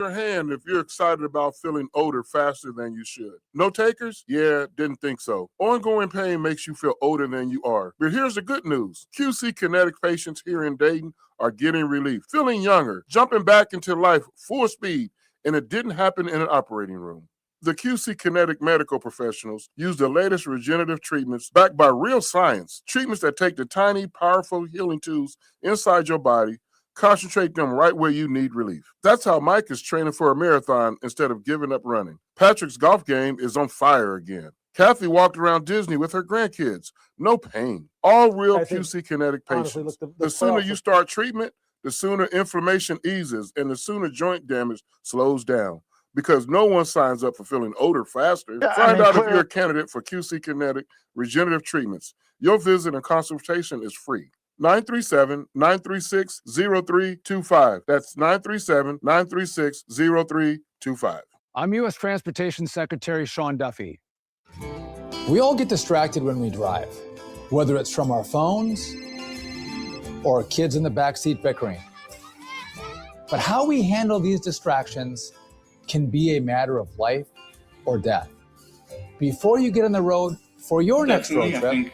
Your hand if you're excited about feeling older faster than you should. No takers? Yeah, didn't think so. Ongoing pain makes you feel older than you are. But here's the good news. QC Kinetic patients here in Dayton are getting relief, feeling younger, jumping back into life full speed, and it didn't happen in an operating room. The QC Kinetic medical professionals use the latest regenerative treatments backed by real science, treatments that take the tiny, powerful healing tools inside your body, concentrate them right where you need relief. That's how Mike is training for a marathon instead of giving up running. Patrick's golf game is on fire again. Kathy walked around Disney with her grandkids. No pain. All real QC Kinetic patients. Honestly, the sooner you start treatment, the sooner inflammation eases and the sooner joint damage slows down. Because no one signs up for feeling older faster. Find out if you're a candidate for QC Kinetic regenerative treatments. Your visit and consultation is free. 937-936-0325. That's 937-936-0325. I'm U.S. Transportation Secretary Sean Duffy. We all get distracted when we drive, whether it's from our phones or kids in the backseat bickering. But how we handle these distractions can be a matter of life or death. Before you get on the road for your next road trip,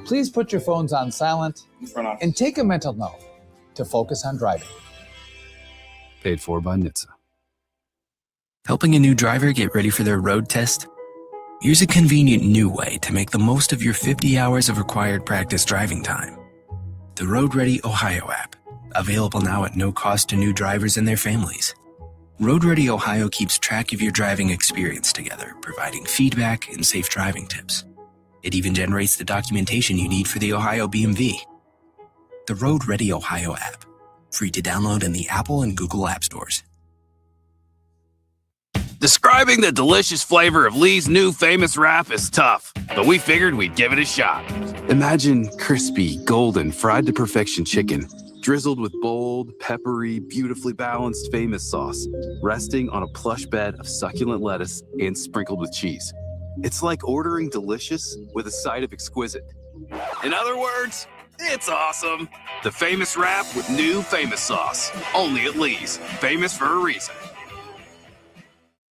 please put your phones on silent and take a mental note to focus on driving. Paid for by NHTSA. Helping a new driver get ready for their road test? Here's a convenient new way to make the most of your 50 hours of required practice driving time. The Road Ready Ohio app, available now at no cost to new drivers and their families. Road Ready Ohio keeps track of your driving experience together, providing feedback and safe driving tips. It even generates the documentation you need for the Ohio BMV. The Road Ready Ohio app, free to download in the Apple and Google App Stores. Describing the delicious flavor of Lee's new famous wrap is tough, but we figured we'd give it a shot. Imagine crispy, golden, fried to perfection chicken, drizzled with bold, peppery, beautifully balanced famous sauce, resting on a plush bed of succulent lettuce and sprinkled with cheese. It's like ordering delicious with a side of exquisite. In other words, it's awesome. The famous wrap with new famous sauce. Only at Lee's. Famous for a reason.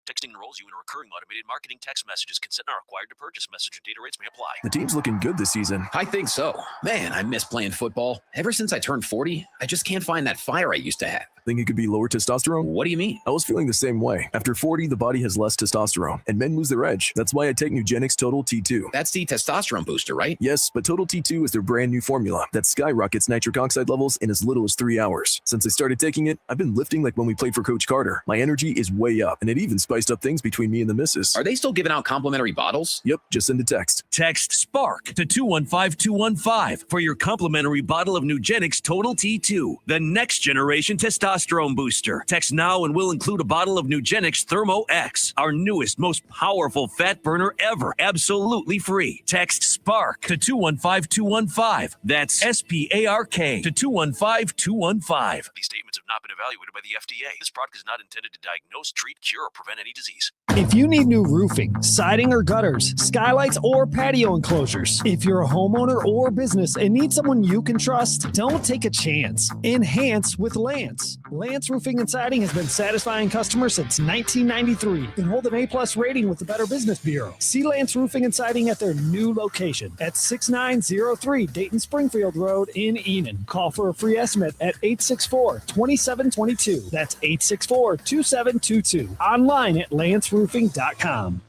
Texting enrolls you in a recurring automated marketing text messages. Consent not required to purchase. Message and data rates may apply. The team's looking good this season. I think so. Man, I miss playing football. Ever since I turned 40, I just can't find that fire I used to have. Think it could be lower testosterone? What do you mean? I was feeling the same way. After 40, the body has less testosterone, and men lose their edge. That's why I take Nugenix Total T2. That's the testosterone booster, right? Yes, but Total T2 is their brand new formula that skyrockets nitric oxide levels in as little as 3 hours. Since I started taking it, I've been lifting like when we played for Coach Carter. My energy is way up, and it even spiced up things between me and the missus. Are they still giving out complimentary bottles? Yep, just send a text. Text SPARK to 215215 for your complimentary bottle of Nugenix Total T2, the next generation testosterone booster. Text now and we'll include a bottle of Nugenix Thermo X, our newest, most powerful fat burner ever, absolutely free. Text SPARK to 215215. That's SPARK to 215215. These statements have not been evaluated by the FDA. This product is not intended to diagnose, treat, cure, or prevent any disease. If you need new roofing, siding or gutters, skylights or patio enclosures, if you're a homeowner or business and need someone you can trust, don't take a chance. Enhance with Lance. Lance Roofing and Siding has been satisfying customers since 1993 and hold an A+ rating with the Better Business Bureau. See Lance Roofing and Siding at their new location at 6903 Dayton Springfield Road in Enon. Call for a free estimate at 864-2722. That's 864-2722. Online at lanceroofing.com.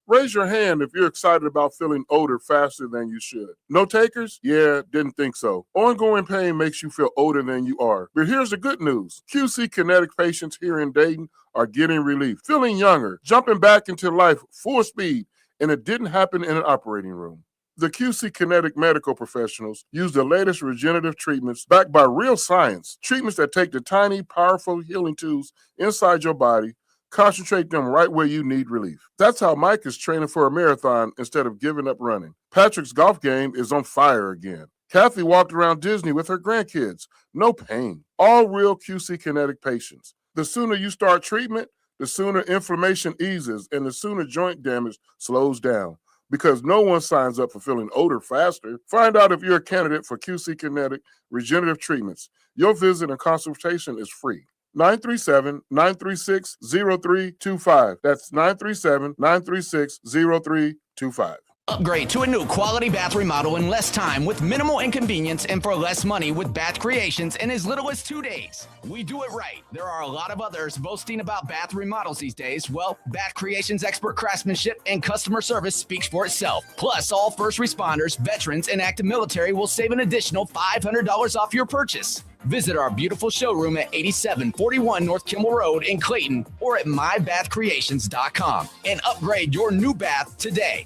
Raise your hand if you're excited about feeling older faster than you should. No takers? Yeah, didn't think so. Ongoing pain makes you feel older than you are. But here's the good news. QC Kinetic patients here in Dayton are getting relief, feeling younger, jumping back into life full speed, and it didn't happen in an operating room. The QC Kinetic medical professionals use the latest regenerative treatments backed by real science, treatments that take the tiny, powerful healing tools inside your body, concentrate them right where you need relief. That's how Mike is training for a marathon instead of giving up running. Patrick's golf game is on fire again. Kathy walked around Disney with her grandkids. No pain. All real QC Kinetic patients. The sooner you start treatment, the sooner inflammation eases and the sooner joint damage slows down. Because no one signs up for feeling older faster. Find out if you're a candidate for QC Kinetic regenerative treatments. Your visit and consultation is free. 937-936-0325. That's 937-936-0325. Upgrade to a new quality bath remodel in less time with minimal inconvenience and for less money with Bath Creations in as little as 2 days. We do it right. There are a lot of others boasting about bath remodels these days. Well, Bath Creations' expert craftsmanship and customer service speaks for itself. Plus, all first responders, veterans, and active military will save an additional $500 off your purchase. Visit our beautiful showroom at 8741 North Kimmel Road in Clayton or at mybathcreations.com and upgrade your new bath today.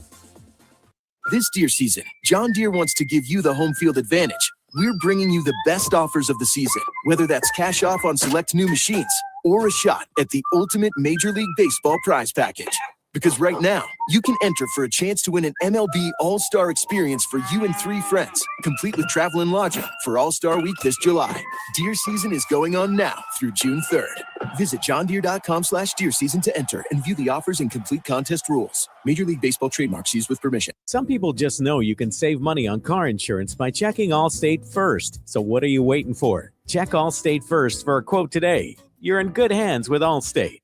This deer season, John Deere wants to give you the home field advantage. We're bringing you the best offers of the season, whether that's cash off on select new machines or a shot at the ultimate Major League Baseball prize package. Because right now, you can enter for a chance to win an MLB All-Star experience for you and 3 friends, complete with travel and lodging for All-Star Week this July. Deer season is going on now through June 3rd. Visit johndeere.com/deer season to enter and view the offers and complete contest rules. Major League Baseball trademarks used with permission. Some people just know you can save money on car insurance by checking Allstate first. So what are you waiting for? Check Allstate first for a quote today. You're in good hands with Allstate.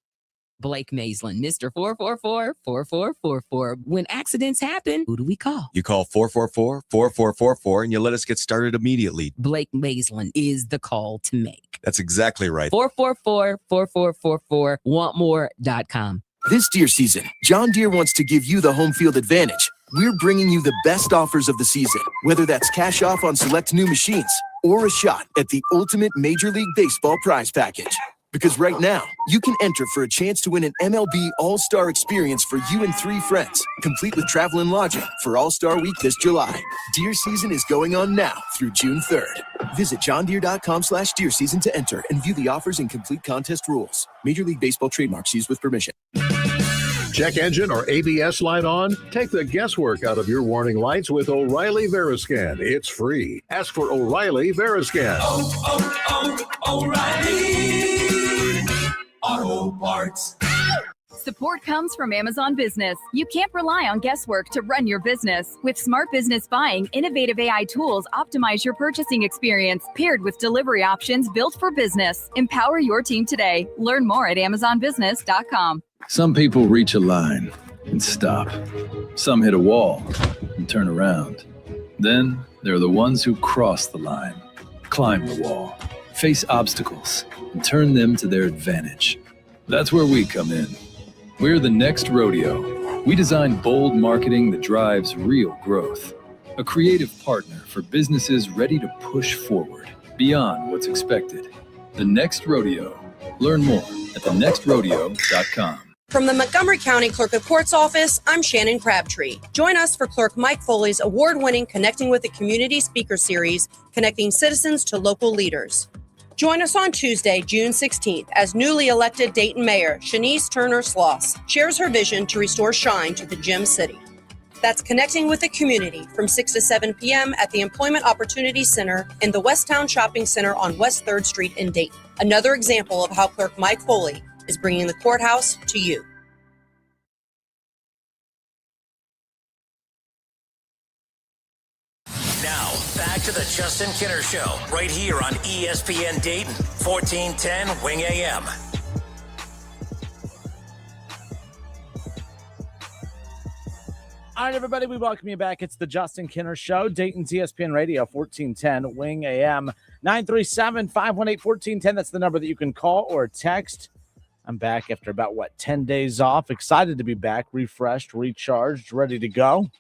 Blake Maisland, Mr. 444-4444. When accidents happen, who do we call? You call 444-4444 and you let us get started immediately. Blake Maisland is the call to make. That's exactly right. 444-4444, wantmore.com. This deer season, John Deere wants to give you the home field advantage. We're bringing you the best offers of the season, whether that's cash off on select new machines or a shot at the ultimate Major League Baseball prize package. Because right now, you can enter for a chance to win an MLB All-Star experience for you and 3 friends, complete with travel and lodging for All-Star Week this July. Deer season is going on now through June 3rd. Visit johndeere.com/deer season to enter and view the offers and complete contest rules. Major League Baseball trademarks used with permission. Check engine or ABS light on? Take the guesswork out of your warning lights with O'Reilly Veriscan. It's free. Ask for O'Reilly Veriscan. O'Reilly Auto Parts. Support comes from Amazon Business. You can't rely on guesswork to run your business. With smart business buying, innovative AI tools optimize your purchasing experience, paired with delivery options built for business. Empower your team today. Learn more at amazonbusiness.com. Some people reach a line and stop. Some hit a wall and turn around. Then there are the ones who cross the line, climb the wall, face obstacles, and turn them to their advantage. That's where we come in. We're the next rodeo. We design bold marketing that drives real growth. A creative partner for businesses ready to push forward beyond what's expected. The Next Rodeo. Learn more at thenextrodeo.com. From the Montgomery County Clerk of Court's office, I'm Shannon Crabtree. Join us for Clerk Mike Foley's award-winning Connecting with the Community speaker series, connecting citizens to local leaders. Join us on Tuesday, June 16th, as newly elected Dayton Mayor Shanice Turner Sloss shares her vision to restore shine to the Gem City. That's Connecting with the Community from 6 to 7 p.m. at the Employment Opportunity Center in the Westtown Shopping Center on West 3rd Street in Dayton. Another example of how Clerk Mike Foley is bringing the courthouse to you. Now, back to the Justin Kinner Show, right here on ESPN Dayton, 1410 Wing AM. All right, everybody, we welcome you back. It's the Justin Kinner Show, Dayton's ESPN Radio, 1410 Wing AM, 937-518-1410. That's the number that you can call or text. I'm back after about, 10 days off. Excited to be back, refreshed, recharged, ready to go.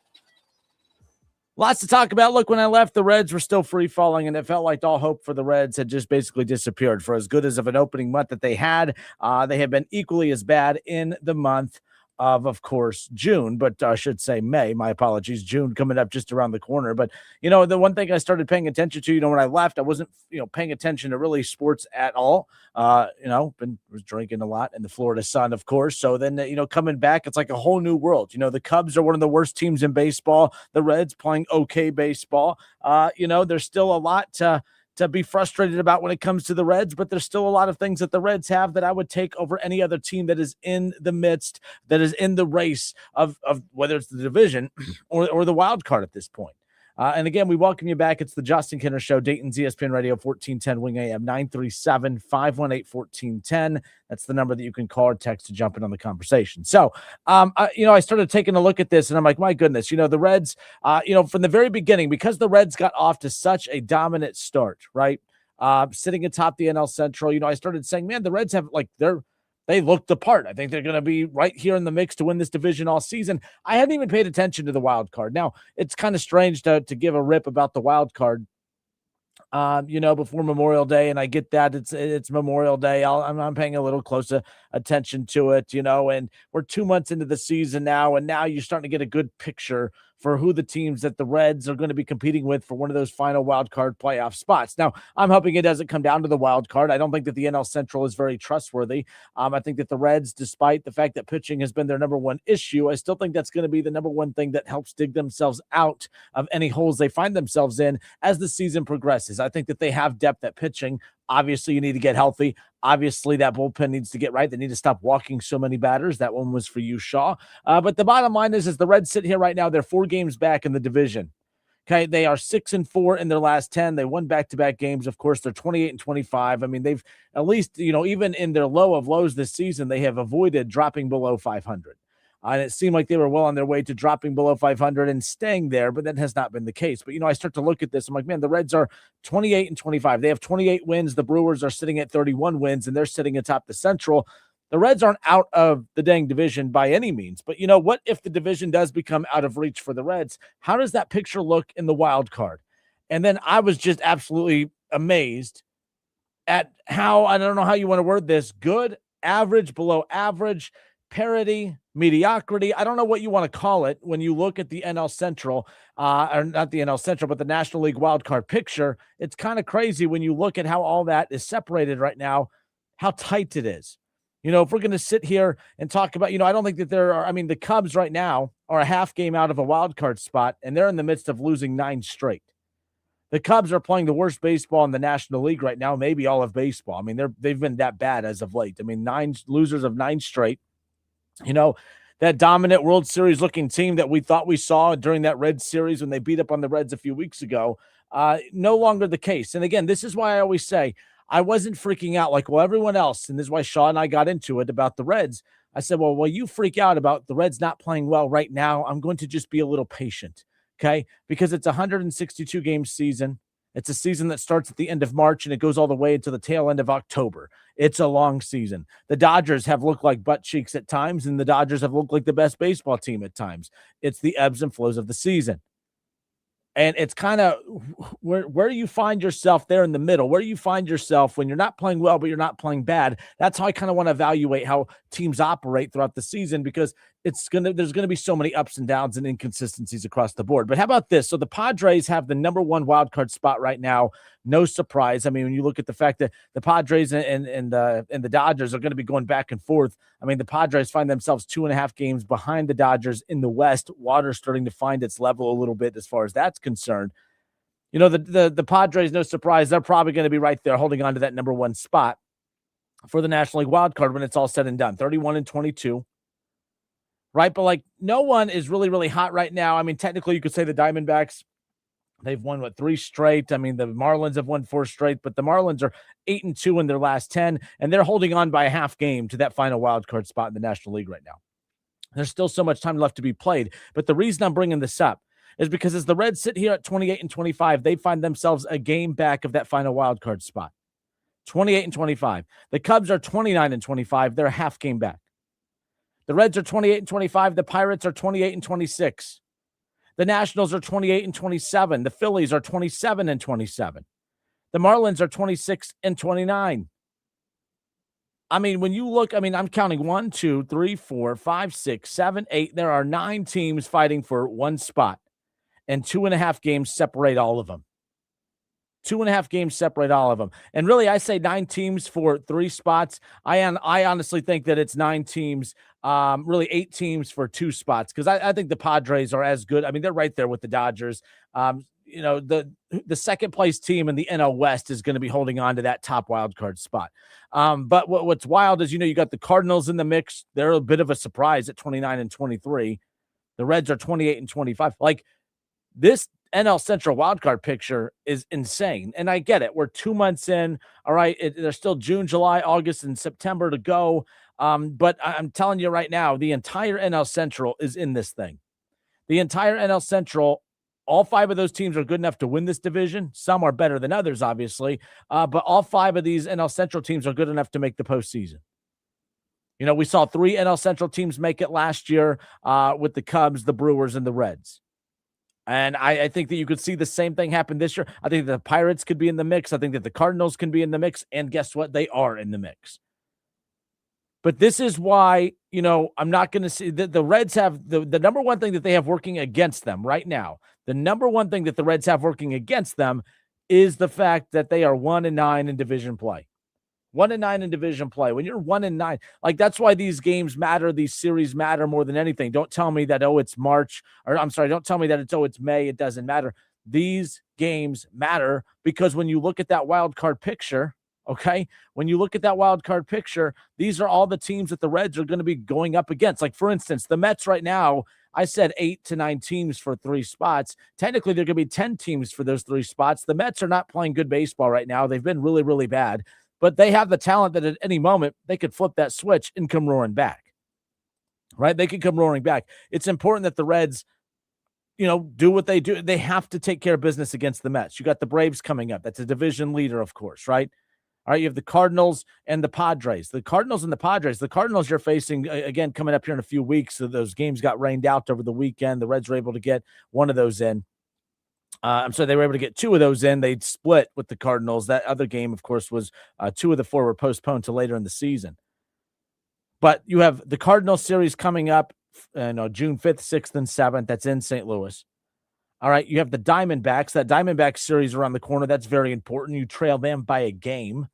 Lots to talk about. Look, when I left, the Reds were still free falling, and it felt like all hope for the Reds had just basically disappeared. For as good as of an opening month that they had been equally as bad in the month of course, June, but I should say May. My apologies. June coming up just around the corner. But, the one thing I started paying attention to, when I left, I wasn't, paying attention to really sports at all. Was drinking a lot in the Florida sun, of course. So then, coming back, it's like a whole new world. The Cubs are one of the worst teams in baseball. The Reds playing okay baseball. There's still a lot to be frustrated about when it comes to the Reds, but there's still a lot of things that the Reds have that I would take over any other team that is in the midst, that is in the race of whether it's the division or the wild card at this point. And again, we welcome you back. It's the Justin Kinner Show, Dayton's ESPN Radio, 1410 Wing AM, 937-518-1410. That's the number that you can call or text to jump in on the conversation. So, I started taking a look at this, and I'm like, my goodness, the Reds, from the very beginning, because the Reds got off to such a dominant start, right? Sitting atop the NL Central, I started saying, man, the Reds have they looked the part. I think they're going to be right here in the mix to win this division all season. I hadn't even paid attention to the wild card. Now, it's kind of strange to give a rip about the wild card, before Memorial Day, and I get that it's Memorial Day. I'm paying a little closer attention to it, and we're 2 months into the season now, and now you're starting to get a good picture for who the teams that the Reds are going to be competing with for one of those final wild card playoff spots. Now, I'm hoping it doesn't come down to the wild card. I don't think that the NL Central is very trustworthy. I think that the Reds, despite the fact that pitching has been their number one issue, I still think that's going to be the number one thing that helps dig themselves out of any holes they find themselves in as the season progresses. I think that they have depth at pitching. Obviously, you need to get healthy. Obviously, that bullpen needs to get right. They need to stop walking so many batters. That one was for you, Shaw. But the bottom line is the Reds sit here right now. They're 4 games back in the division. Okay, they are 6-4 in their last 10. They won back-to-back games. Of course, they're 28-25. I mean, they've at least, even in their low of lows this season, they have avoided dropping below 500. And it seemed like they were well on their way to dropping below 500 and staying there, but that has not been the case. But, I start to look at this. I'm like, man, the Reds are 28-25. They have 28 wins. The Brewers are sitting at 31 wins, and they're sitting atop the Central. The Reds aren't out of the dang division by any means. But, what if the division does become out of reach for the Reds? How does that picture look in the wild card? And then I was just absolutely amazed at how, I don't know how you want to word this, good, average, below average, parity, mediocrity. I don't know what you want to call it when you look at the NL Central, or not the NL Central, but the National League wildcard picture. It's kind of crazy when you look at how all that is separated right now, how tight it is. If we're going to sit here and talk about, I don't think that the Cubs right now are a half game out of a wild card spot, and they're in the midst of losing 9 straight. The Cubs are playing the worst baseball in the National League right now, maybe all of baseball. I mean, they've been that bad as of late. I mean, 9 losers of 9 straight. That dominant World Series looking team that we thought we saw during that Reds series when they beat up on the Reds a few weeks ago, no longer the case. And again, this is why I always say I wasn't freaking out like, everyone else. And this is why Shaw and I got into it about the Reds. I said, well, you freak out about the Reds not playing well right now. I'm going to just be a little patient. Okay. Because it's a 162 game season. It's a season that starts at the end of March and it goes all the way to the tail end of October. It's a long season. The Dodgers have looked like butt cheeks at times, and the Dodgers have looked like the best baseball team at times. It's the ebbs and flows of the season. And it's kind of where you find yourself there in the middle, where you find yourself when you're not playing well, but you're not playing bad. That's how I kind of want to evaluate how teams operate throughout the season, because there's going to be so many ups and downs and inconsistencies across the board. But how about this? So the Padres have the number 1 wild card spot right now. No surprise. I mean, when you look at the fact that the Padres and the Dodgers are going to be going back and forth, I mean, the Padres find themselves 2.5 games behind the Dodgers in the West. Water's starting to find its level a little bit as far as that's concerned. The Padres, no surprise, they're probably going to be right there holding on to that number 1 spot for the National League wild card when it's all said and done. 31-22. Right? But no one is really, really hot right now. I mean, technically you could say the Diamondbacks, they've won 3 straight. I mean, the Marlins have won 4 straight, but the Marlins are 8-2 in their last 10, and they're holding on by a half game to that final wild card spot in the National League right now. There's still so much time left to be played. But the reason I'm bringing this up is because as the Reds sit here at 28-25, they find themselves a game back of that final wild card spot. 28-25. The Cubs are 29-25. They're a half game back. The Reds are 28-25. The Pirates are 28-26. The Nationals are 28-27. The Phillies are 27-27. The Marlins are 26-29. I mean, when you look, I'm counting 1, 2, 3, 4, 5, 6, 7, 8. There are 9 teams fighting for 1 spot, and 2.5 games separate all of them. 2.5 games separate all of them. And really, I say 9 teams for 3 spots. I honestly think that it's 9 teams, really 8 teams for 2 spots, because I think the Padres are as good. I mean, they're right there with the Dodgers. The second place team in the NL West is going to be holding on to that top wild card spot. But what's wild is, you got the Cardinals in the mix. They're a bit of a surprise at 29-23. The Reds are 28-25. This NL Central wildcard picture is insane. And I get it. We're 2 months in. All right. There's still June, July, August, and September to go. But I'm telling you right now, the entire NL Central is in this thing. The entire NL Central, all 5 of those teams are good enough to win this division. Some are better than others, obviously. But all 5 of these NL Central teams are good enough to make the postseason. You know, we saw 3 NL Central teams make it last year with the Cubs, the Brewers, and the Reds. And I think that you could see the same thing happen this year. I think the Pirates could be in the mix. I think that the Cardinals can be in the mix. And guess what? They are in the mix. But this is why, you know, I'm not going to see the Reds have the number one thing that they have working against them right now. The number one thing that the Reds have working against them is the fact that they are 1-9 in division play. 1-9 in division play. When you're 1-9, like that's why these games matter. These series matter more than anything. Don't tell me that, it's March, or I'm sorry, don't tell me that it's May. It doesn't matter. These games matter because when you look at that wild card picture, okay, when you look at that wild card picture, these are all the teams that the Reds are going to be going up against. Like, for instance, the Mets right now, I said 8 to 9 teams for 3 spots. Technically, there could be 10 teams for those 3 spots. The Mets are not playing good baseball right now. They've been really, really bad. But they have the talent that at any moment they could flip that switch and come roaring back, right? They could come roaring back. It's important that the Reds, you know, do what they do. They have to take care of business against the Mets. You got the Braves coming up. That's a division leader, of course, right? All right, you have the Cardinals and the Padres. The Cardinals you're facing, again, coming up here in a few weeks. So those games got rained out over the weekend. The Reds were able to get one of those in. They were able to get 2 of those in. They'd split with the Cardinals. That other game, of course, was 2 of the 4 were postponed to later in the season. But you have the Cardinals series coming up, June 5th, 6th, and 7th. That's in St. Louis. All right, you have the Diamondbacks. That Diamondback series around the corner. That's very important. You trail them by a game.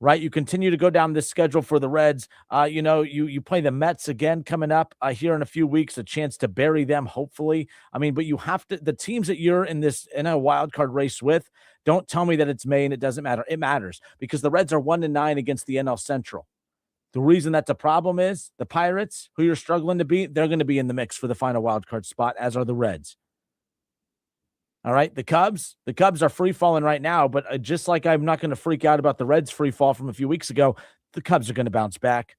Right, you continue to go down this schedule for the Reds. You play the Mets again coming up here in a few weeks, a chance to bury them, hopefully. I mean, but you have to, the teams that you're in a wild card race with, don't tell me that it's May and it doesn't matter. It matters because the Reds are 1-9 against the NL Central. The reason that's a problem is the Pirates, who you're struggling to beat, they're going to be in the mix for the final wild card spot, as are the Reds. All right, the Cubs are free falling right now, but just like I'm not going to freak out about the Reds free fall from a few weeks ago, the Cubs are going to bounce back.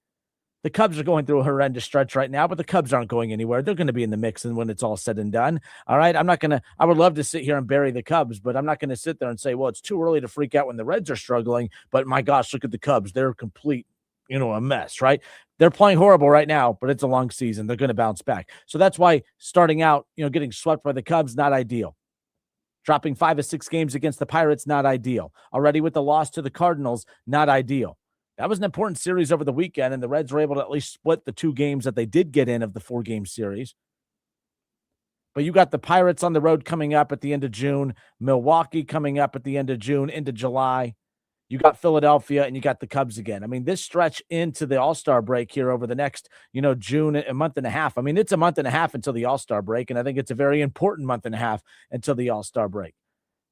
The Cubs are going through a horrendous stretch right now, but the Cubs aren't going anywhere. They're going to be in the mix and when it's all said and done. All right, I would love to sit here and bury the Cubs, but I'm not going to sit there and say, well, it's too early to freak out when the Reds are struggling, but my gosh, look at the Cubs. They're complete, a mess, right? They're playing horrible right now, but it's a long season. They're going to bounce back. So that's why starting out, getting swept by the Cubs, not ideal. Dropping 5 of 6 games against the Pirates, not ideal. Already with the loss to the Cardinals, not ideal. That was an important series over the weekend, and the Reds were able to at least split the 2 games that they did get in of the 4-game series. But you got the Pirates on the road coming up at the end of June, Milwaukee coming up at the end of June into July. You got Philadelphia, and you got the Cubs again. I mean, this stretch into the All-Star break here over the next, June, a month and a half. I mean, it's a month and a half until the All-Star break, and I think it's a very important month and a half until the All-Star break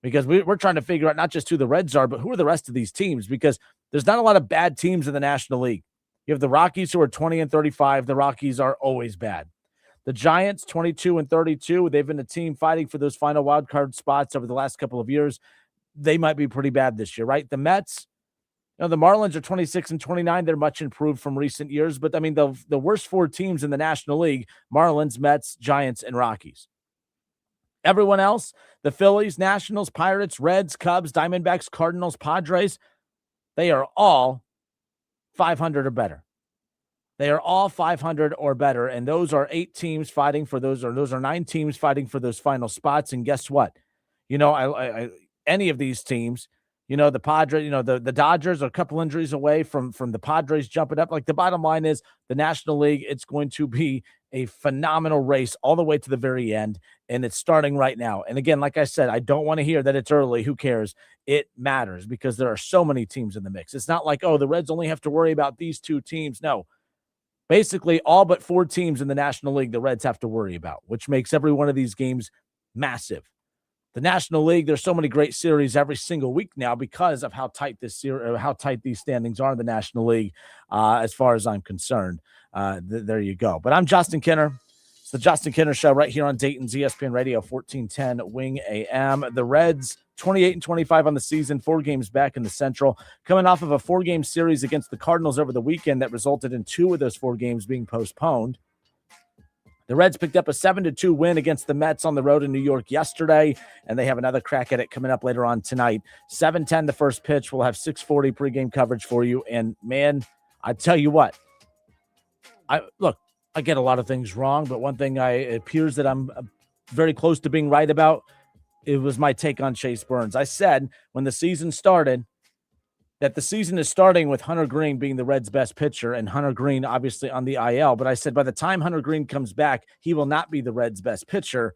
because we're trying to figure out not just who the Reds are, but who are the rest of these teams because there's not a lot of bad teams in the National League. You have the Rockies who are 20-35. The Rockies are always bad. The Giants, 22-32. They've been a team fighting for those final wild card spots over the last couple of years. They might be pretty bad this year, right? The Mets, the Marlins are 26-29. They're much improved from recent years. But, I mean, the worst 4 teams in the National League, Marlins, Mets, Giants, and Rockies. Everyone else, the Phillies, Nationals, Pirates, Reds, Cubs, Diamondbacks, Cardinals, Padres, they are all 500 or better. They are all 500 or better. And those are 8 teams fighting for those, or those are 9 teams fighting for those final spots. And guess what? Any of these teams, the Padres, the Dodgers are a couple injuries away from the Padres jumping up. Like the bottom line is the National League, it's going to be a phenomenal race all the way to the very end. And it's starting right now. And again, like I said, I don't want to hear that it's early. Who cares? It matters because there are so many teams in the mix. It's not like, the Reds only have to worry about these 2 teams. No, basically all but 4 teams in the National League, the Reds have to worry about, which makes every one of these games massive. The National League, there's so many great series every single week now because of how tight these standings are in the National League. As far as I'm concerned, there you go. But I'm Justin Kinner. It's the Justin Kinner Show right here on Dayton's ESPN Radio, 1410 Wing AM. The Reds, 28-25 on the season, 4 games back in the Central, coming off of a 4-game series against the Cardinals over the weekend that resulted in 2 of those 4 games being postponed. The Reds picked up a 7-2 win against the Mets on the road in New York yesterday, and they have another crack at it coming up later on tonight. 7:10 the first pitch. We'll have 6:40 pregame coverage for you. And, man, I tell you what, I get a lot of things wrong, but one thing it appears that I'm very close to being right about, it was my take on Chase Burns. I said when the season started that the season is starting with Hunter Green being the Reds' best pitcher, and Hunter Green obviously on the IL. But I said by the time Hunter Green comes back, he will not be the Reds' best pitcher.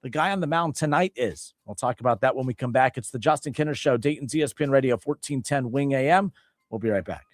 The guy on the mound tonight is. We'll talk about that when we come back. It's the Justin Kinner Show, Dayton's ESPN Radio, 1410 Wing AM. We'll be right back.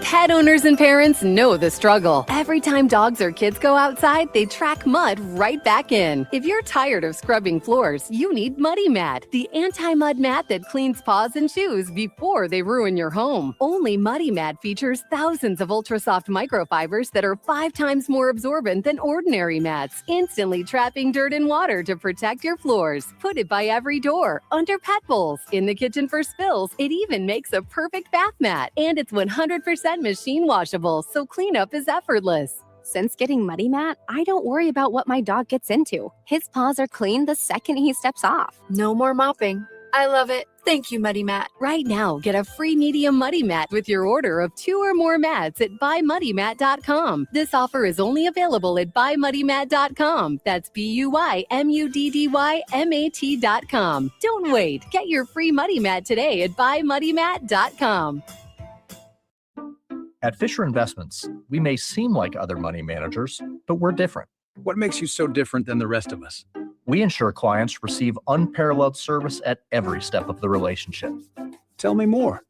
Pet owners and parents know the struggle. Every time dogs or kids go outside, they track mud right back in. If you're tired of scrubbing floors, you need Muddy Mat, the anti-mud mat that cleans paws and shoes before they ruin your home. Only Muddy Mat features thousands of ultra-soft microfibers that are 5 times more absorbent than ordinary mats, instantly trapping dirt and water to protect your floors. Put it by every door, under pet bowls, in the kitchen for spills. It even makes a perfect bath mat. And it's 100% machine washable, so cleanup is effortless. Since getting Muddy Mat, I don't worry about what my dog gets into. His paws are clean the second he steps off. No more mopping. I love it. Thank you, Muddy Mat. Right now, get a free medium Muddy Mat with your order of 2 or more mats at buymuddymat.com. This offer is only available at buymuddymat.com. That's buymuddymat.com. Don't wait. Get your free Muddy Mat today at buymuddymat.com. At Fisher Investments, we may seem like other money managers, but we're different. What makes you so different than the rest of us? We ensure clients receive unparalleled service at every step of the relationship. Tell me more.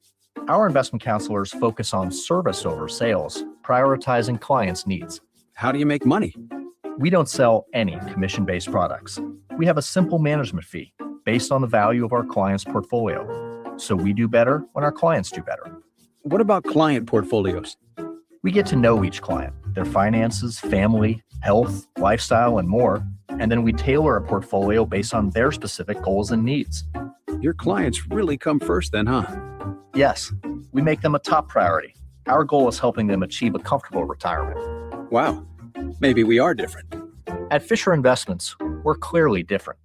Our investment counselors focus on service over sales, prioritizing clients' needs. How do you make money? We don't sell any commission-based products. We have a simple management fee based on the value of our client's portfolio. So we do better when our clients do better. What about client portfolios? We get to know each client, their finances, family, health, lifestyle, and more, and then we tailor a portfolio based on their specific goals and needs. Your clients really come first then, huh? Yes, we make them a top priority. Our goal is helping them achieve a comfortable retirement. Wow, maybe we are different. At Fisher Investments, we're clearly different.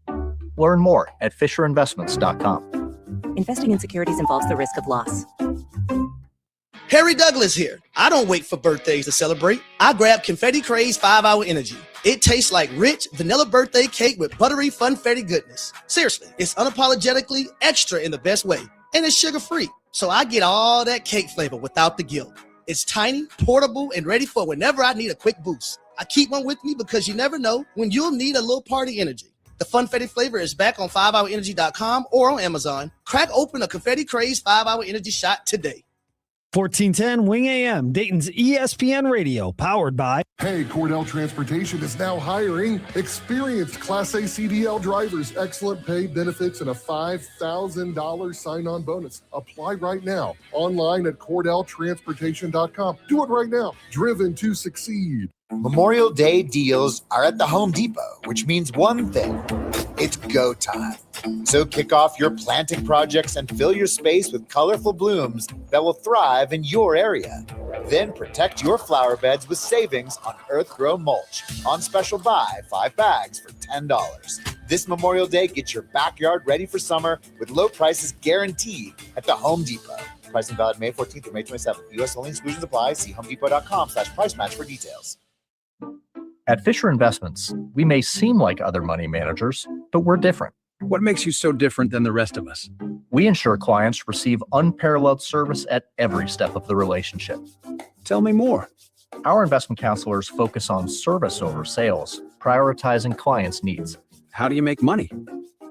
Learn more at FisherInvestments.com. Investing in securities involves the risk of loss. Harry Douglas here. I don't wait for birthdays to celebrate. I grab Confetti Craze 5-Hour Energy. It tastes like rich vanilla birthday cake with buttery funfetti goodness. Seriously, it's unapologetically extra in the best way. And it's sugar-free, so I get all that cake flavor without the guilt. It's tiny, portable, and ready for whenever I need a quick boost. I keep one with me because you never know when you'll need a little party energy. The funfetti flavor is back on 5hourenergy.com or on Amazon. Crack open a Confetti Craze 5-Hour Energy shot today. 1410 Wing AM, Dayton's ESPN Radio, powered by... Hey, Cordell Transportation is now hiring experienced Class A CDL drivers, excellent pay, benefits, and a $5,000 sign-on bonus. Apply right now, online at CordellTransportation.com. Do it right now. Driven to succeed. Memorial Day deals are at the Home Depot, which means one thing. It's go time. So kick off your planting projects and fill your space with colorful blooms that will thrive in your area. Then protect your flower beds with savings on Earth Grow mulch. On special buy, 5 bags for $10. This Memorial Day, get your backyard ready for summer with low prices guaranteed at the Home Depot. Pricing valid May 14th through May 27th. U.S. only exclusions apply. See homedepot.com/price match for details. At Fisher Investments, we may seem like other money managers, but we're different. What makes you so different than the rest of us? We ensure clients receive unparalleled service at every step of the relationship. Tell me more. Our investment counselors focus on service over sales, prioritizing clients' needs. How do you make money?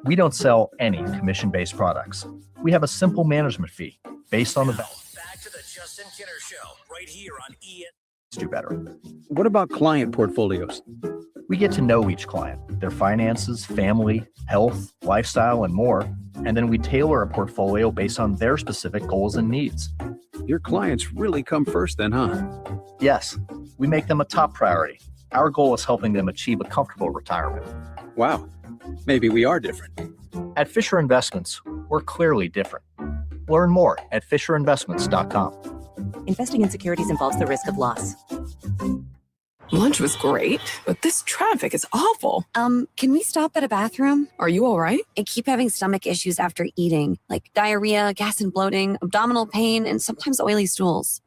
We don't sell any commission-based products. We have a simple management fee based on the value. Back to the Justin Kinner Show, right here on ESPN. Do better. What about client portfolios? We get to know each client, their finances, family, health, lifestyle, and more, and then we tailor a portfolio based on their specific goals and needs. Your clients really come first then, huh? Yes, we make them a top priority. Our goal is helping them achieve a comfortable retirement. Wow, maybe we are different. At Fisher Investments, we're clearly different. Learn more at FisherInvestments.com. Investing in securities involves the risk of loss. Lunch was great, but this traffic is awful. Can we stop at a bathroom? Are you all right? I keep having stomach issues after eating, like diarrhea, gas and bloating, abdominal pain, and sometimes oily stools.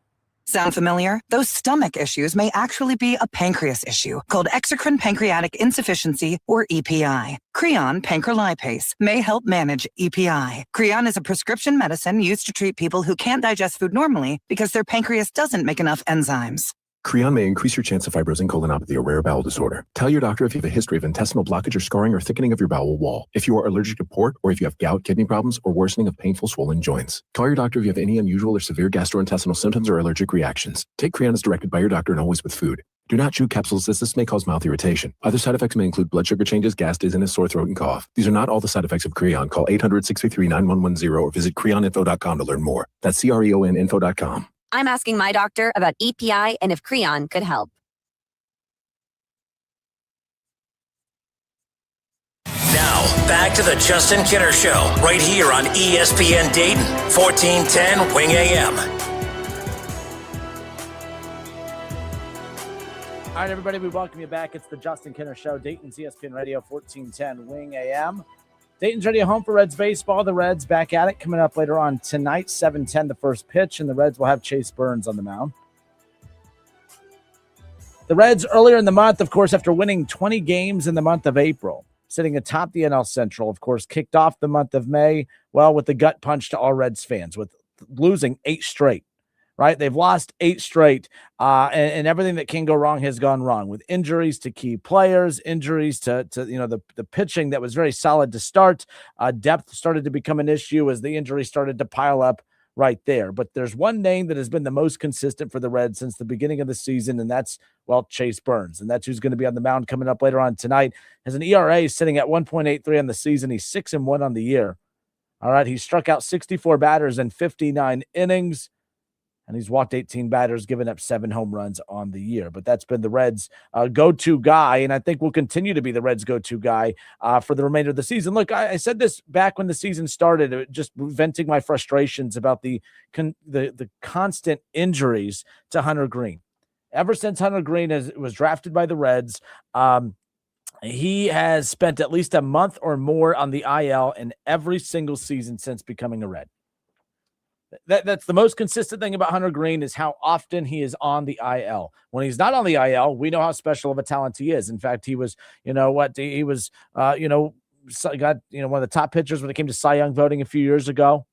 Sound familiar? Those stomach issues may actually be a pancreas issue called exocrine pancreatic insufficiency, or EPI. Creon pancrelipase may help manage EPI. Creon is a prescription medicine used to treat people who can't digest food normally because their pancreas doesn't make enough enzymes. Creon may increase your chance of fibrosing colonopathy, a rare bowel disorder. Tell your doctor if you have a history of intestinal blockage or scarring or thickening of your bowel wall, if you are allergic to pork, or if you have gout, kidney problems, or worsening of painful swollen joints. Call your doctor if you have any unusual or severe gastrointestinal symptoms or allergic reactions. Take Creon as directed by your doctor and always with food. Do not chew capsules as this may cause mouth irritation. Other side effects may include blood sugar changes, gas, dizziness, sore throat, and cough. These are not all the side effects of Creon. Call 800-633-9110 or visit creoninfo.com to learn more. That's CREONinfo.com. I'm asking my doctor about EPI and if Creon could help. Now, back to the Justin Kinner Show, right here on ESPN Dayton, 1410 Wing AM. All right, everybody, we welcome you back. It's the Justin Kinner Show, Dayton's ESPN Radio, 1410 Wing AM. Dayton's ready home for Reds baseball. The Reds back at it coming up later on tonight, 7:10 the first pitch, and the Reds will have Chase Burns on the mound. The Reds earlier in the month, of course, after winning 20 games in the month of April, sitting atop the NL Central, of course, kicked off the month of May, well, with the gut punch to all Reds fans, with losing 8 straight. Right? They've lost 8 straight, and everything that can go wrong has gone wrong, with injuries to key players, injuries to the pitching that was very solid to start. Depth started to become an issue as the injuries started to pile up right there. But there's one name that has been the most consistent for the Reds since the beginning of the season, and that's, well, Chase Burns. And that's who's going to be on the mound coming up later on tonight. Has an ERA sitting at 1.83 on the season. He's 6-1 on the year. All right, he struck out 64 batters in 59 innings. And he's walked 18 batters, given up 7 home runs on the year. But that's been the Reds' go-to guy, and I think will continue to be the Reds' go-to guy for the remainder of the season. Look, I said this back when the season started, just venting my frustrations about the constant injuries to Hunter Green. Ever since Hunter Green was drafted by the Reds, he has spent at least a month or more on the IL in every single season since becoming a Red. That's the most consistent thing about Hunter Green is how often he is on the IL. When he's not on the IL, we know how special of a talent he is. In fact, he was, got one of the top pitchers when it came to Cy Young voting a few years ago.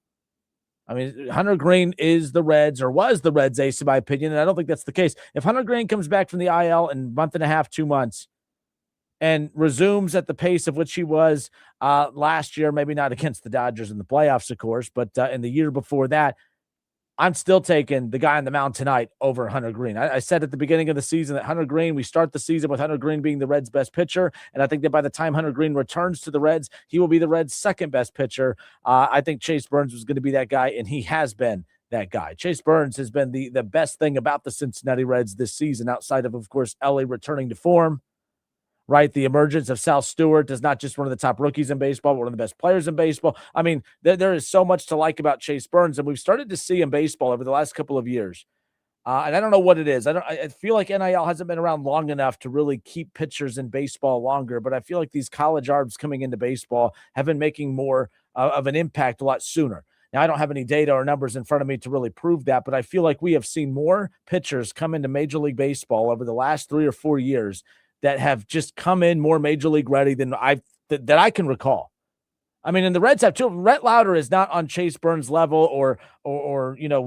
I mean, Hunter Green is the Reds, or was the Reds' ace, in my opinion, and I don't think that's the case. If Hunter Green comes back from the IL in a month and a half, 2 months, and resumes at the pace of which he was last year, maybe not against the Dodgers in the playoffs, of course, but in the year before that, I'm still taking the guy on the mound tonight over Hunter Green. I said at the beginning of the season that Hunter Green, we start the season with Hunter Green being the Reds' best pitcher, and I think that by the time Hunter Green returns to the Reds, he will be the Reds' second best pitcher. I think Chase Burns was going to be that guy, and he has been that guy. Chase Burns has been the best thing about the Cincinnati Reds this season, outside of course, LA returning to form. Right, the emergence of Sal Stewart is not just one of the top rookies in baseball, but one of the best players in baseball. I mean, there is so much to like about Chase Burns, and we've started to see in baseball over the last couple of years. And I don't know what it is. I feel like NIL hasn't been around long enough to really keep pitchers in baseball longer, but I feel like these college arbs coming into baseball have been making more of an impact a lot sooner. Now, I don't have any data or numbers in front of me to really prove that, but I feel like we have seen more pitchers come into Major League Baseball over the last 3 or 4 years that have just come in more Major League ready than that I can recall. I mean, and the Reds have too. Rhett Lauder is not on Chase Burns' level or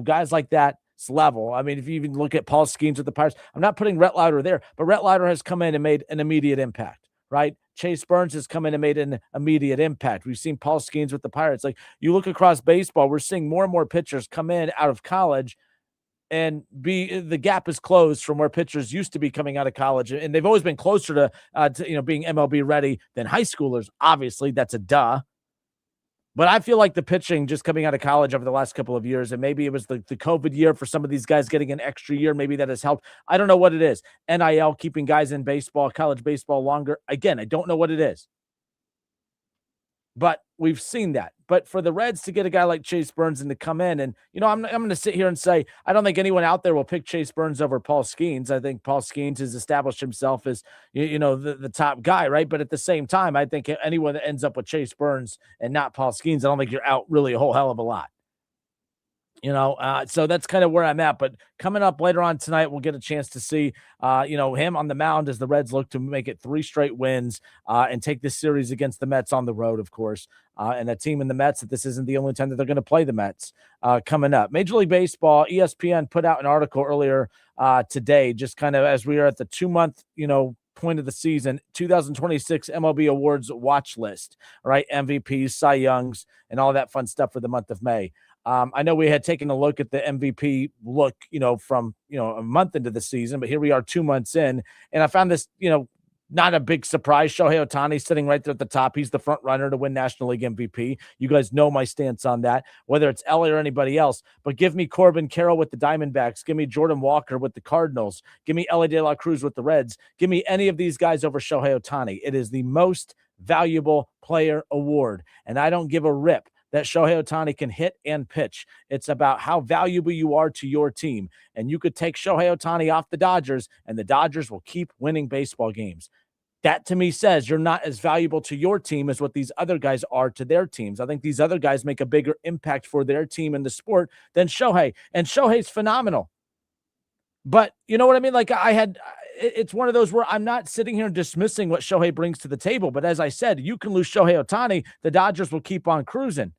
guys like that's level. I mean, if you even look at Paul Skeens with the Pirates, I'm not putting Rhett Lauder there, but Rhett Lauder has come in and made an immediate impact, right? Chase Burns has come in and made an immediate impact. We've seen Paul Skeens with the Pirates. Like, you look across baseball, we're seeing more and more pitchers come in out of college and the gap is closed from where pitchers used to be coming out of college, and they've always been closer to being MLB ready than high schoolers. Obviously, that's a duh. But I feel like the pitching just coming out of college over the last couple of years, and maybe it was the COVID year for some of these guys getting an extra year. Maybe that has helped. I don't know what it is. NIL keeping guys in baseball, college baseball longer. Again, I don't know what it is. But we've seen that. But for the Reds to get a guy like Chase Burns and to come in, and, I'm going to sit here and say, I don't think anyone out there will pick Chase Burns over Paul Skeens. I think Paul Skeens has established himself as, the top guy, right? But at the same time, I think anyone that ends up with Chase Burns and not Paul Skeens, I don't think you're out really a whole hell of a lot. So that's kind of where I'm at. But coming up later on tonight, we'll get a chance to see, him on the mound as the Reds look to make it 3 straight wins and take this series against the Mets on the road, of course. And a team in the Mets that this isn't the only time that they're going to play the Mets coming up. Major League Baseball, ESPN put out an article earlier today, just kind of as we are at the 2-month, point of the season, 2026 MLB awards watch list, right? MVPs, Cy Youngs, and all that fun stuff for the month of May. I know we had taken a look at the MVP look, from, a month into the season, but here we are 2 months in, and I found this, not a big surprise. Shohei Ohtani sitting right there at the top. He's the front runner to win National League MVP. You guys know my stance on that, whether it's Ellie or anybody else. But give me Corbin Carroll with the Diamondbacks. Give me Jordan Walker with the Cardinals. Give me Ellie De La Cruz with the Reds. Give me any of these guys over Shohei Ohtani. It is the most valuable player award, and I don't give a rip that Shohei Ohtani can hit and pitch. It's about how valuable you are to your team. And you could take Shohei Ohtani off the Dodgers, and the Dodgers will keep winning baseball games. That, to me, says you're not as valuable to your team as what these other guys are to their teams. I think these other guys make a bigger impact for their team in the sport than Shohei. And Shohei's phenomenal. But you know what I mean? Like it's one of those where I'm not sitting here dismissing what Shohei brings to the table. But as I said, you can lose Shohei Ohtani, the Dodgers will keep on cruising.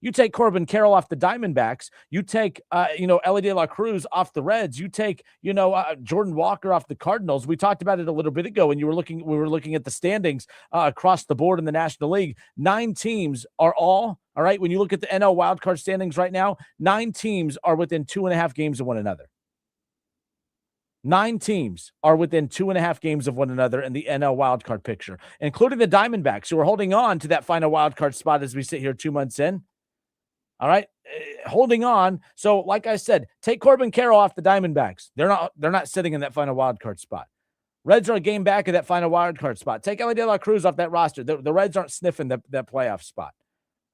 You take Corbin Carroll off the Diamondbacks. You take, Ellie De La Cruz off the Reds. You take, Jordan Walker off the Cardinals. We talked about it a little bit ago when we were looking at the standings across the board in the National League. 9 teams are all right. When you look at the NL wildcard standings right now, 9 teams are within 2.5 games of one another. 9 teams are within 2.5 games of one another in the NL wildcard picture, including the Diamondbacks, who are holding on to that final wildcard spot as we sit here 2 months in. All right, holding on. So, like I said, take Corbin Carroll off the Diamondbacks. They're not sitting in that final wild card spot. Reds are a game back of that final wild card spot. Take Ellie De La Cruz off that roster. The Reds aren't sniffing that playoff spot.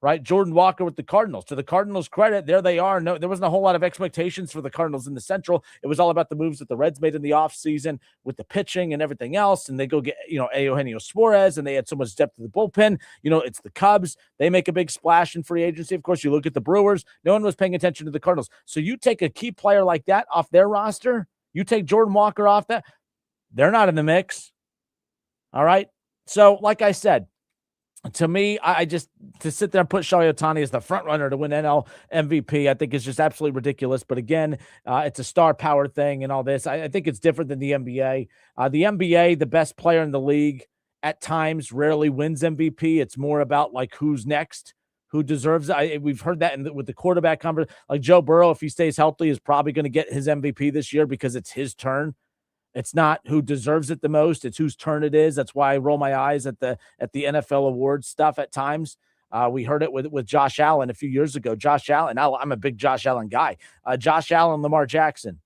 Right, Jordan Walker with the Cardinals. To the Cardinals' credit, there they are. No, there wasn't a whole lot of expectations for the Cardinals in the Central. It was all about the moves that the Reds made in the offseason with the pitching and everything else. And they go get, Eugenio Suarez, and they had so much depth to the bullpen. It's the Cubs. They make a big splash in free agency. Of course, you look at the Brewers. No one was paying attention to the Cardinals. So you take a key player like that off their roster. You take Jordan Walker off that. They're not in the mix. All right. So, like I said, to me, I just to sit there and put Shohei Ohtani as the front runner to win NL MVP, I think is just absolutely ridiculous. But again, it's a star power thing and all this. I think it's different than the NBA. The NBA, the best player in the league at times rarely wins MVP. It's more about like who's next, who deserves it. We've heard that with the quarterback conversation. Like Joe Burrow, if he stays healthy, is probably going to get his MVP this year because it's his turn. It's not who deserves it the most. It's whose turn it is. That's why I roll my eyes at the NFL awards stuff at times. We heard it with Josh Allen a few years ago. Josh Allen, I'm a big Josh Allen guy. Josh Allen, Lamar Jackson.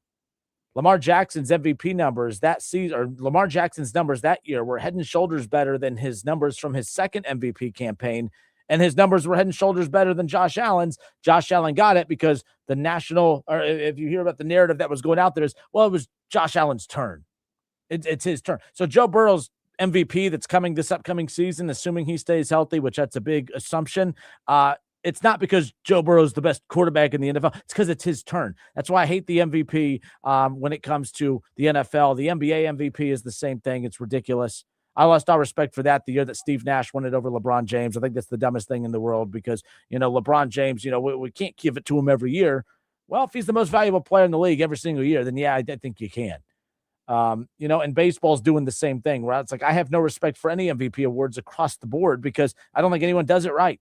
Lamar Jackson's MVP numbers that season, or Lamar Jackson's numbers that year, were head and shoulders better than his numbers from his second MVP campaign. And his numbers were head and shoulders better than Josh Allen's. Josh Allen got it because the national, or if you hear about the narrative that was going out there is, well, it was Josh Allen's turn. It's his turn. So Joe Burrow's MVP that's coming this upcoming season, assuming he stays healthy, which that's a big assumption. It's not because Joe Burrow's the best quarterback in the NFL. It's because it's his turn. That's why I hate the MVP when it comes to the NFL. The NBA MVP is the same thing. It's ridiculous. I lost all respect for that the year that Steve Nash won it over LeBron James. I think that's the dumbest thing in the world because, LeBron James, we can't give it to him every year. Well, if he's the most valuable player in the league every single year, then yeah, I think you can. And baseball's doing the same thing where it's like, I have no respect for any MVP awards across the board because I don't think anyone does it right.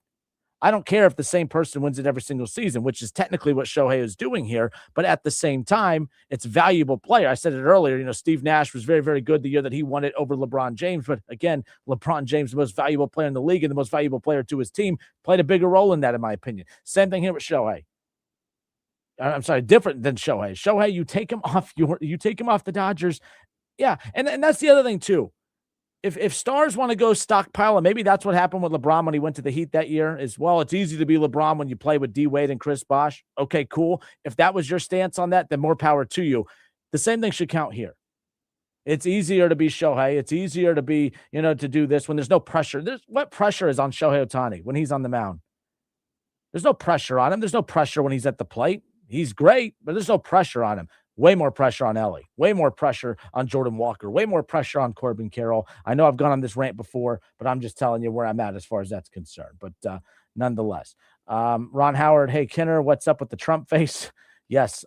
I don't care if the same person wins it every single season, which is technically what Shohei is doing here. But at the same time, it's a valuable player. I said it earlier, Steve Nash was very, very good the year that he won it over LeBron James. But again, LeBron James, the most valuable player in the league and the most valuable player to his team, played a bigger role in that, in my opinion. Same thing here with Shohei. I'm sorry, different than Shohei. Shohei, you take him off the Dodgers. Yeah, and that's the other thing too. If stars want to go stockpile, and maybe that's what happened with LeBron when he went to the Heat that year as well. It's easy to be LeBron when you play with D Wade and Chris Bosh. Okay, cool. If that was your stance on that, then more power to you. The same thing should count here. It's easier to be Shohei. It's easier to be, to do this when there's no pressure. What pressure is on Shohei Ohtani when he's on the mound? There's no pressure on him. There's no pressure when he's at the plate. He's great, but there's no pressure on him. Way more pressure on Ellie. Way more pressure on Jordan Walker. Way more pressure on Corbin Carroll. I know I've gone on this rant before, but I'm just telling you where I'm at as far as that's concerned. But nonetheless, Ron Howard, hey, Kinner, what's up with the Trump face? Yes,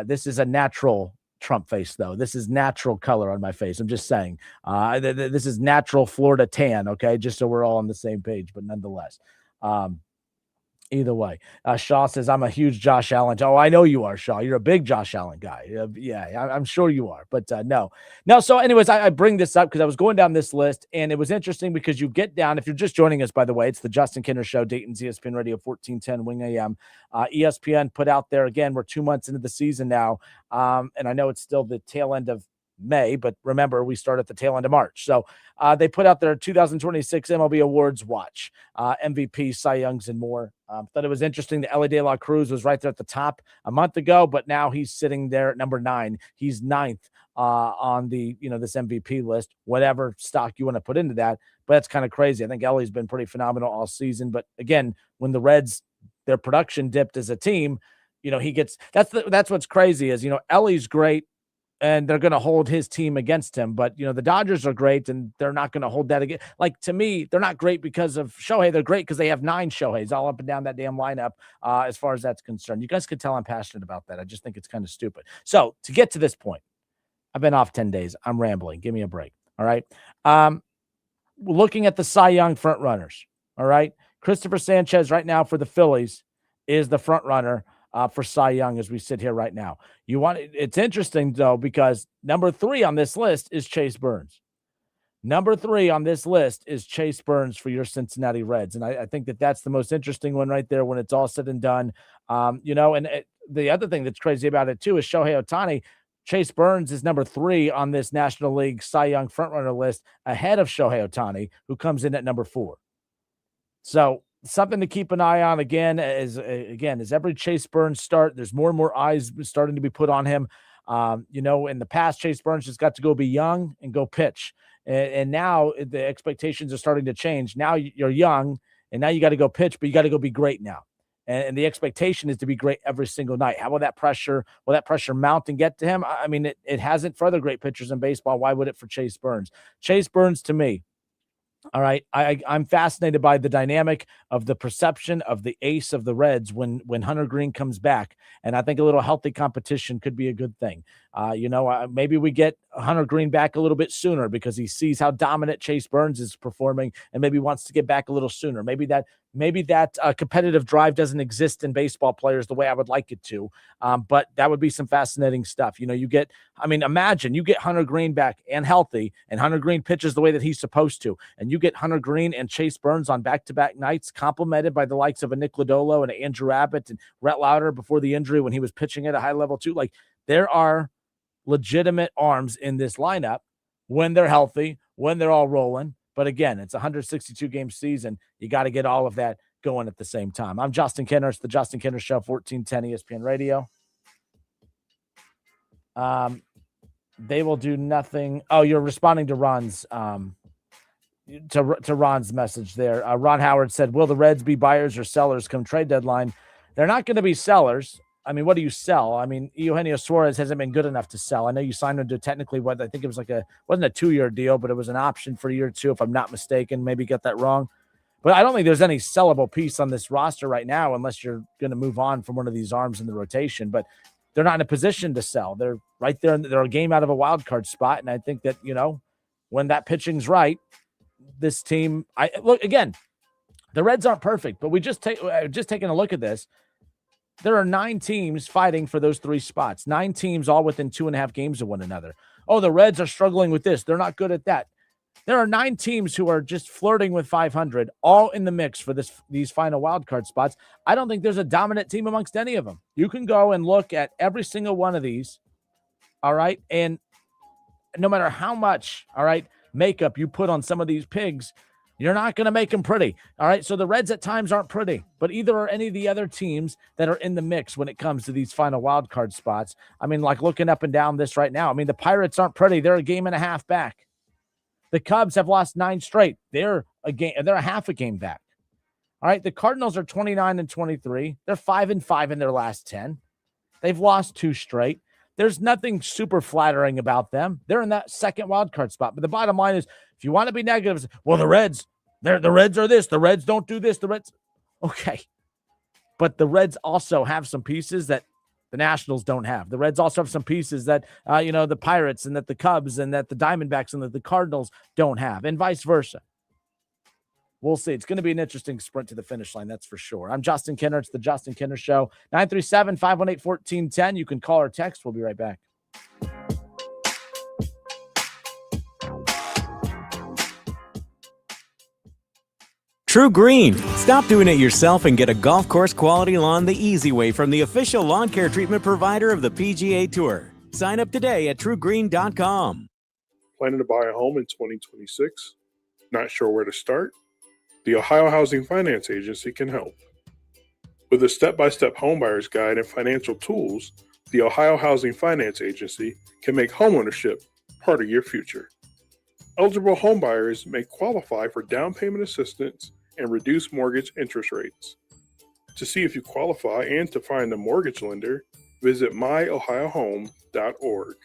this is a natural Trump face, though. This is natural color on my face. I'm just saying. This is natural Florida tan, okay? Just so we're all on the same page, but nonetheless. Either way, Shaw says, I'm a huge Josh Allen. Oh, I know you are, Shaw. You're a big Josh Allen guy. Yeah, I'm sure you are. But no. So anyways, I bring this up because I was going down this list, and it was interesting because you get down, if you're just joining us, by the way, it's the Justin Kinner Show, Dayton's ESPN Radio 1410 Wing AM. ESPN put out there, again, we're 2 months into the season now, and I know it's still the tail end of May, but remember, we start at the tail end of March. So they put out their 2026 MLB Awards watch, MVP, Cy Youngs, and more. Thought it was interesting that Elly De La Cruz was right there at the top a month ago, but now he's sitting there at number 9. He's 9th on the, this MVP list, whatever stock you want to put into that. But that's kind of crazy. I think Ellie's been pretty phenomenal all season. But again, when the Reds, their production dipped as a team, he gets, that's what's crazy is, Ellie's great. And they're going to hold his team against him. But, the Dodgers are great, and they're not going to hold that again. Like, to me, they're not great because of Shohei. They're great because they have 9 Shoheis all up and down that damn lineup as far as that's concerned. You guys can tell I'm passionate about that. I just think it's kind of stupid. So, to get to this point, I've been off 10 days. I'm rambling. Give me a break. All right? Looking at the Cy Young front runners. All right? Christopher Sanchez right now for the Phillies is the front runner for Cy Young as we sit here right now. It's interesting, though, because number 3 on this list is Chase Burns. Number 3 on this list is Chase Burns for your Cincinnati Reds. And I think that's the most interesting one right there when it's all said and done. The other thing that's crazy about it, too, is Shohei Ohtani. Chase Burns is number 3 on this National League Cy Young frontrunner list ahead of Shohei Ohtani, who comes in at number 4. So, something to keep an eye on as every Chase Burns start, there's more and more eyes starting to be put on him. In the past, Chase Burns just got to go be young and go pitch. And now the expectations are starting to change. Now you're young, and now you got to go pitch, but you got to go be great now. And the expectation is to be great every single night. How will that pressure mount and get to him? I mean, it hasn't for other great pitchers in baseball. Why would it for Chase Burns? Chase Burns, to me, all right, I'm fascinated by the dynamic of the perception of the ace of the Reds when Hunter Green comes back, and I think a little healthy competition could be a good thing. Maybe we get Hunter Green back a little bit sooner because he sees how dominant Chase Burns is performing and maybe wants to get back a little sooner. Maybe that competitive drive doesn't exist in baseball players the way I would like it to, but that would be some fascinating stuff. Imagine you get Hunter Green back and healthy, and Hunter Green pitches the way that he's supposed to, and you get Hunter Green and Chase Burns on back-to-back nights, complemented by the likes of a Nick Lodolo and a Andrew Abbott and Rhett Lauder before the injury when he was pitching at a high level too. Like, there are legitimate arms in this lineup when they're healthy, when they're all rolling. But again, it's a 162-game season. You got to get all of that going at the same time. I'm Justin Kinner. It's the Justin Kinner Show, 1410 ESPN Radio. They will do nothing. Oh, you're responding to Ron's to Ron's message there. Ron Howard said, will the Reds be buyers or sellers come trade deadline? They're not going to be sellers. I mean, what do you sell? I mean, Eugenio Suarez hasn't been good enough to sell. I know you signed him to technically what I think it was wasn't a 2-year deal, but it was an option for a year or 2, if I'm not mistaken. Maybe get that wrong. But I don't think there's any sellable piece on this roster right now unless you're going to move on from one of these arms in the rotation. But they're not in a position to sell. They're right there. They're a game out of a wild card spot. And I think that, when that pitching's right, this team, look, again, The Reds aren't perfect, but we just taking a look at this. There are 9 teams fighting for those 3 spots. 9 teams all within 2.5 games of one another. Oh, the Reds are struggling with this. They're not good at that. There are 9 teams who are just flirting with 500, all in the mix for these final wildcard spots. I don't think there's a dominant team amongst any of them. You can go and look at every single one of these, all right? And no matter how much, all right, makeup you put on some of these pigs, you're not going to make them pretty. All right. So the Reds at times aren't pretty, but either are any of the other teams that are in the mix when it comes to these final wild card spots. I mean, like looking up and down this right now. I mean, the Pirates aren't pretty. They're a game and a half back. The Cubs have lost 9 straight. They're a half a game back. All right. The Cardinals are 29-23. They're 5-5 in their last 10. They've lost 2 straight. There's nothing super flattering about them. They're in that second wild card spot. But the bottom line is, if you want to be negative, well, the Reds are this. The Reds don't do this. The Reds, okay. But the Reds also have some pieces that the Nationals don't have. The Reds also have some pieces that, the Pirates and that the Cubs and that the Diamondbacks and that the Cardinals don't have, and vice versa. We'll see. It's going to be an interesting sprint to the finish line, that's for sure. I'm Justin Kinner. It's the Justin Kinner Show. 937-518-1410. You can call or text. We'll be right back. True Green. Stop doing it yourself and get a golf course quality lawn the easy way from the official lawn care treatment provider of the PGA Tour. Sign up today at truegreen.com. Planning to buy a home in 2026? Not sure where to start? The Ohio Housing Finance Agency can help. With a step-by-step homebuyer's guide and financial tools, the Ohio Housing Finance Agency can make homeownership part of your future. Eligible homebuyers may qualify for down payment assistance and reduced mortgage interest rates. To see if you qualify and to find a mortgage lender, visit myohiohome.org.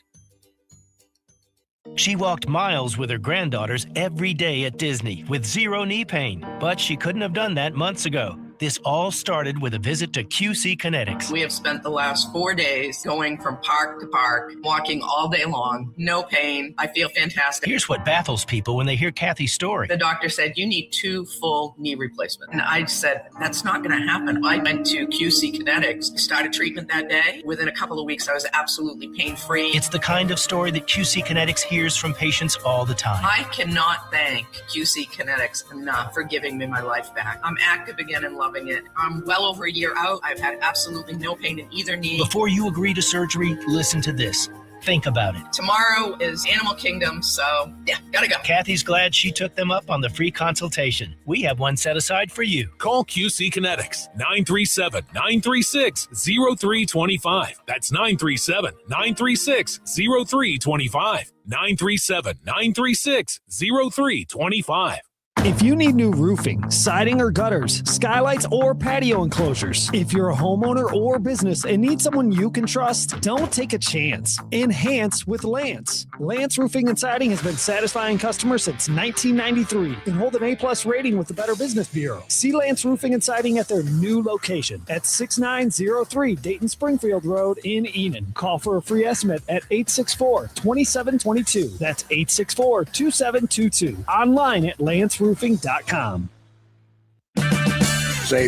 She walked miles with her granddaughters every day at Disney with zero knee pain, but she couldn't have done that months ago. This all started with a visit to QC Kinetics. We have spent the last 4 days going from park to park, walking all day long, no pain. I feel fantastic. Here's what baffles people when they hear Kathy's story. The doctor said, you need 2 full knee replacements. And I said, that's not going to happen. I went to QC Kinetics, started treatment that day. Within a couple of weeks, I was absolutely pain-free. It's the kind of story that QC Kinetics hears from patients all the time. I cannot thank QC Kinetics enough for giving me my life back. I'm active again and loving it. I'm well over a year out. I've had absolutely no pain in either knee. Before you agree to surgery, listen to this. Think about it. Tomorrow is Animal Kingdom, so yeah, gotta go. Kathy's glad she took them up on the free consultation. We have one set aside for you. Call QC Kinetics, 937-936-0325. That's 937-936-0325. 937-936-0325. If you need new roofing, siding or gutters, skylights or patio enclosures, if you're a homeowner or business and need someone you can trust, don't take a chance. Enhance with Lance. Lance Roofing and Siding has been satisfying customers since 1993 and hold an A+ rating with the Better Business Bureau. See Lance Roofing and Siding at their new location at 6903 Dayton Springfield Road in Enon. Call for a free estimate at 864-2722. That's 864-2722. Online at lanceroofing.com. Save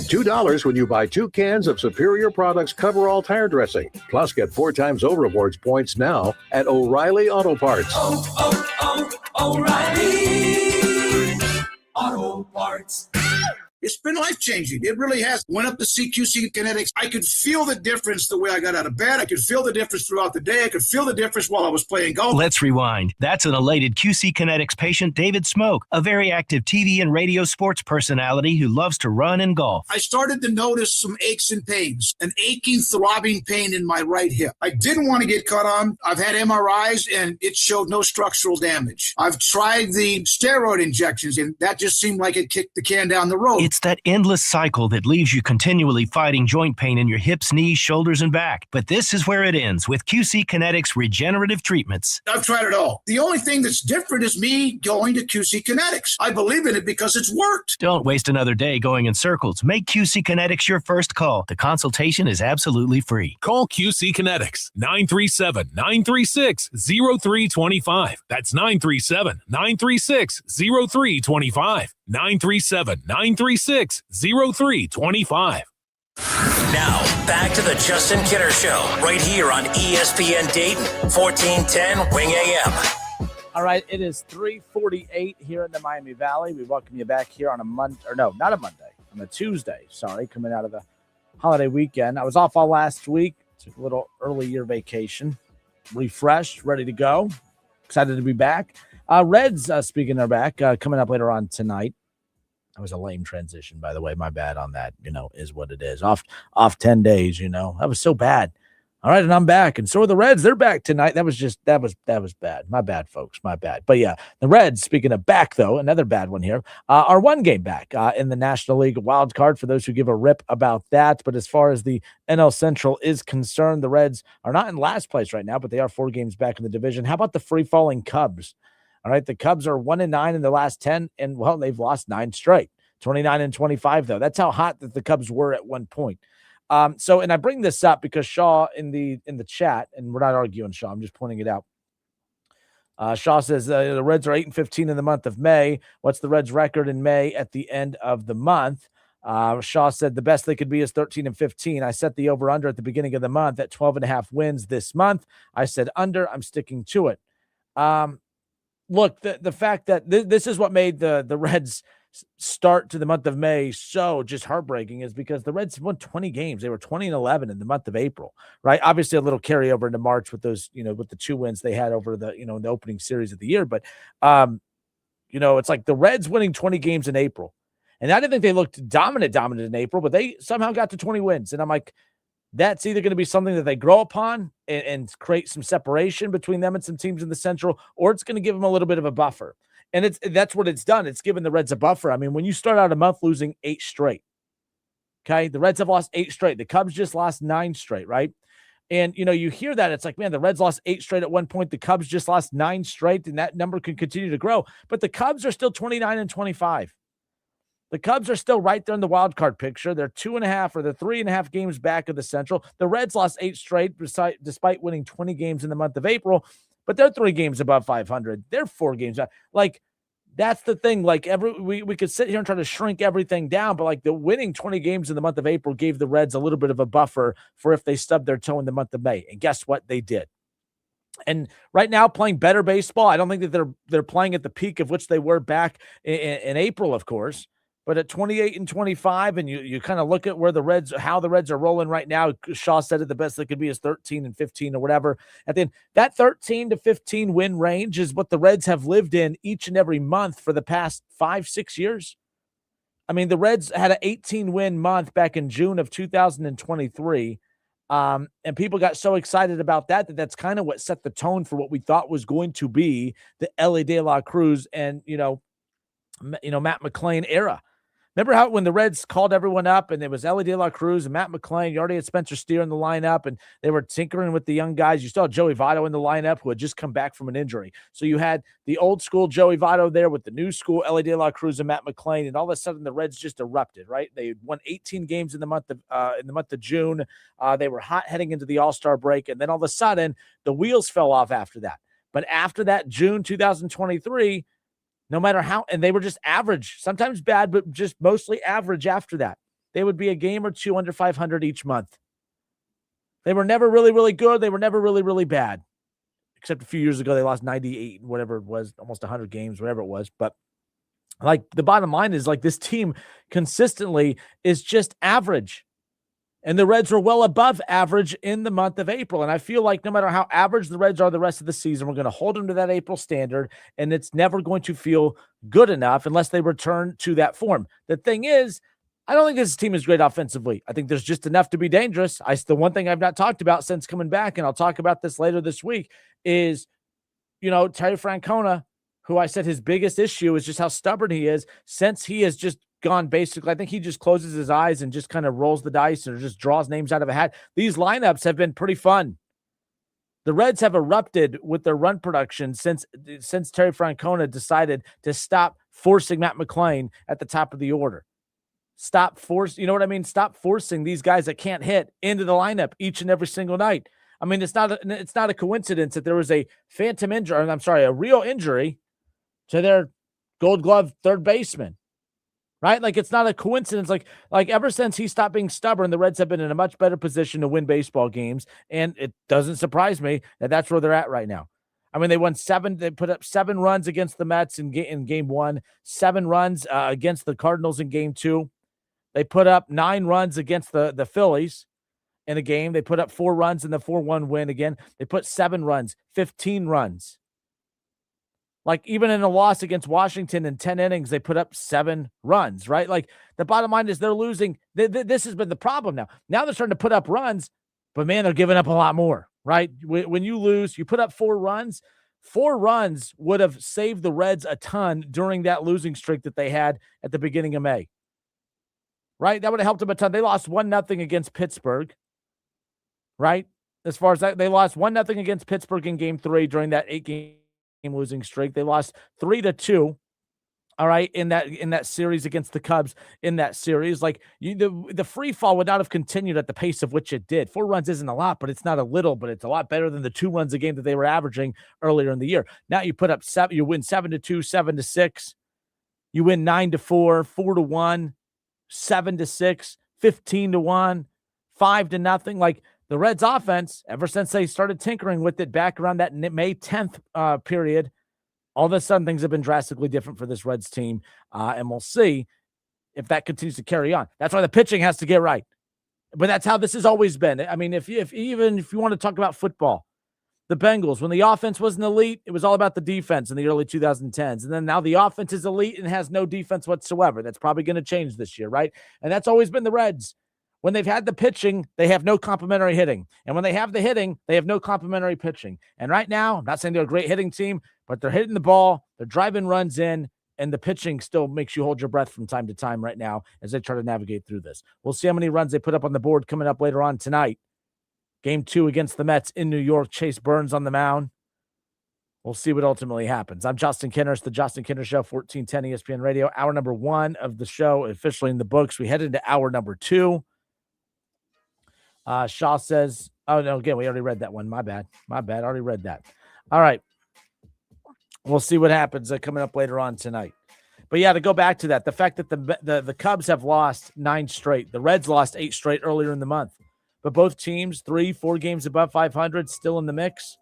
$2 when you buy 2 cans of Superior Products Coverall tire dressing. Plus, get 4 times O-Rewards points now at O'Reilly Auto Parts. O'Reilly Auto Parts. It's been life-changing. It really has. Went up to QC Kinetics. I could feel the difference the way I got out of bed. I could feel the difference throughout the day. I could feel the difference while I was playing golf. Let's rewind. That's an elated QC Kinetics patient, David Smoke, a very active TV and radio sports personality who loves to run and golf. I started to notice some aches and pains, an aching, throbbing pain in my right hip. I didn't want to get cut on. I've had MRIs, and it showed no structural damage. I've tried the steroid injections, and that just seemed like it kicked the can down the road. It's that endless cycle that leaves you continually fighting joint pain in your hips, knees, shoulders, and back. But this is where it ends with QC Kinetics regenerative treatments. I've tried it all. The only thing that's different is me going to QC Kinetics. I believe in it because it's worked. Don't waste another day going in circles. Make QC Kinetics your first call. The consultation is absolutely free. Call QC Kinetics, 937-936-0325. That's 937-936-0325. 937-936-0325. Now, back to the Justin Kinner Show, right here on ESPN Dayton, 1410 Wing AM. All right, it is 3:48 here in the Miami Valley. We welcome you back here on a Monday, or no, not a Monday, on a Tuesday, coming out of the holiday weekend. I was off all last week, took a little early year vacation, refreshed, ready to go, excited to be back. Reds, speaking of back, coming up later on tonight. That was a lame transition, by the way. My bad on that, is what it is. Off 10 days, that was so bad. All right, and I'm back, and so are the Reds. They're back tonight. That was bad. My bad, folks. My bad. But yeah, the Reds. Speaking of back, though, another bad one here. Are one game back in the National League wild card. For those who give a rip about that, but as far as the NL Central is concerned, the Reds are not in last place right now, but they are 4 games back in the division. How about the free falling Cubs? All right, the Cubs are 1-9 in the last 10, and well, they've lost 9 straight. 29-25 though. That's how hot that the Cubs were at one point. And I bring this up because Shaw in the chat, and we're not arguing, Shaw, I'm just pointing it out. Shaw says the Reds are 8-15 in the month of May. What's the Reds' record in May at the end of the month? Shaw said the best they could be is 13-15. I set the over-under at the beginning of the month at 12.5 wins this month. I said under. I'm sticking to it. Look, the fact that this is what made the Reds start to the month of May so just heartbreaking is because the Reds won 20 games. They were 20-11 in the month of April, right? Obviously a little carryover into March with those, with the 2 wins they had over the, in the opening series of the year. But, it's like the Reds winning 20 games in April. And I didn't think they looked dominant in April, but they somehow got to 20 wins. And I'm like, that's either going to be something that they grow upon and create some separation between them and some teams in the Central, or it's going to give them a little bit of a buffer. And that's what it's done. It's given the Reds a buffer. I mean, when you start out a month losing 8 straight, okay, the Reds have lost 8 straight. The Cubs just lost 9 straight, right? And, you hear that. It's like, man, the Reds lost 8 straight at one point. The Cubs just lost 9 straight, and that number can continue to grow. But the Cubs are still 29-25. The Cubs are still right there in the wild card picture. They're 2.5 or they're 3.5 games back of the Central. The Reds lost 8 straight despite winning 20 games in the month of April, but they're 3 games above 500. They're 4 games. Like, that's the thing. Like, we could sit here and try to shrink everything down, but like the winning 20 games in the month of April gave the Reds a little bit of a buffer for if they stubbed their toe in the month of May. And guess what? They did. And right now, playing better baseball, I don't think that they're playing at the peak of which they were back in April, of course. But at 28-25, and you kind of look at how the Reds are rolling right now. Shaw said it the best they could be is 13-15 or whatever. At the end, that 13-15 win range is what the Reds have lived in each and every month for the past 5-6 years. I mean, the Reds had an 18-win month back in June of 2023. And people got so excited about that's kind of what set the tone for what we thought was going to be the Elly De La Cruz and, Matt McClain era. Remember how when the Reds called everyone up and it was Elly De La Cruz and Matt McClain, you already had Spencer Steer in the lineup and they were tinkering with the young guys. You still had Joey Votto in the lineup who had just come back from an injury. So you had the old school Joey Votto there with the new school Elly De La Cruz and Matt McClain, and all of a sudden the Reds just erupted, right? They won 18 games in the month of June. They were hot heading into the All-Star break, and then all of a sudden the wheels fell off after that. But after that June 2023, no matter how, and they were just average, sometimes bad, but just mostly average after that. They would be a game or 2 under 500 each month. They were never really, really good. They were never really, really bad. Except a few years ago, they lost 98, whatever it was, almost 100 games, whatever it was. But like the bottom line is like this team consistently is just average. And the Reds were well above average in the month of April. And I feel like no matter how average the Reds are the rest of the season, we're going to hold them to that April standard, and it's never going to feel good enough unless they return to that form. The thing is, I don't think this team is great offensively. I think there's just enough to be dangerous. The one thing I've not talked about since coming back, and I'll talk about this later this week, is, Terry Francona, who I said his biggest issue is just how stubborn he is since he has just gone basically. I think he just closes his eyes and just kind of rolls the dice or just draws names out of a hat. These lineups have been pretty fun. The Reds have erupted with their run production since Terry Francona decided to stop forcing Matt McClain at the top of the order. Stop forcing these guys that can't hit into the lineup each and every single night. I mean, it's not a coincidence that there was a real injury to their Gold Glove third baseman. right? Like, it's not a coincidence. Like ever since he stopped being stubborn, the Reds have been in a much better position to win baseball games, and it doesn't surprise me that that's where they're at right now. I mean, they put up 7 runs against the Mets in game 1, 7 runs against the Cardinals in game 2. They put up 9 runs against the Phillies in a game. They put up 4 runs in the 4-1 win again. They put 7 runs, 15 runs. Like, even in a loss against Washington in 10 innings, they put up 7 runs, right? Like, the bottom line is they're losing. This has been the problem now. Now they're starting to put up runs, but, man, they're giving up a lot more, right? When you lose, you put up 4 runs. 4 runs would have saved the Reds a ton during that losing streak that they had at the beginning of May, right? That would have helped them a ton. They lost 1-0 against Pittsburgh, right? As far as that, they lost 1-0 against Pittsburgh in game 3 during that 8-game losing streak. They lost 3-2. All right, in that series against the Cubs, in that series, like, the free fall would not have continued at the pace of which it did. 4 runs isn't a lot, but it's not a little, but it's a lot better than the 2 runs a game that they were averaging earlier in the year. Now you put up 7, you win 7-2, 7-6, you win 9-4, 4-1, 7-6, 15-1, 5-0. Like, the Reds offense, ever since they started tinkering with it back around that May 10th period, all of a sudden things have been drastically different for this Reds team, and we'll see if that continues to carry on. That's why the pitching has to get right. But that's how this has always been. I mean, if you want to talk about football, the Bengals, when the offense wasn't elite, it was all about the defense in the early 2010s. And then now the offense is elite and has no defense whatsoever. That's probably going to change this year, right? And that's always been the Reds. When they've had the pitching, they have no complimentary hitting. And when they have the hitting, they have no complimentary pitching. And right now, I'm not saying they're a great hitting team, but they're hitting the ball, they're driving runs in, and the pitching still makes you hold your breath from time to time right now as they try to navigate through this. We'll see how many runs they put up on the board coming up later on tonight. Game 2 against the Mets in New York. Chase Burns on the mound. We'll see what ultimately happens. I'm Justin Kinner. It's the Justin Kinner Show, 1410 ESPN Radio. Hour number 1 of the show officially in the books. We head into hour number 2. Shaw says, oh, no, again, we already read that one. My bad. I already read that. All right. We'll see what happens coming up later on tonight. But, yeah, to go back to that, the fact that the Cubs have lost 9 straight. The Reds lost 8 straight earlier in the month. But both teams, 3-4 games above 500, still in the mix.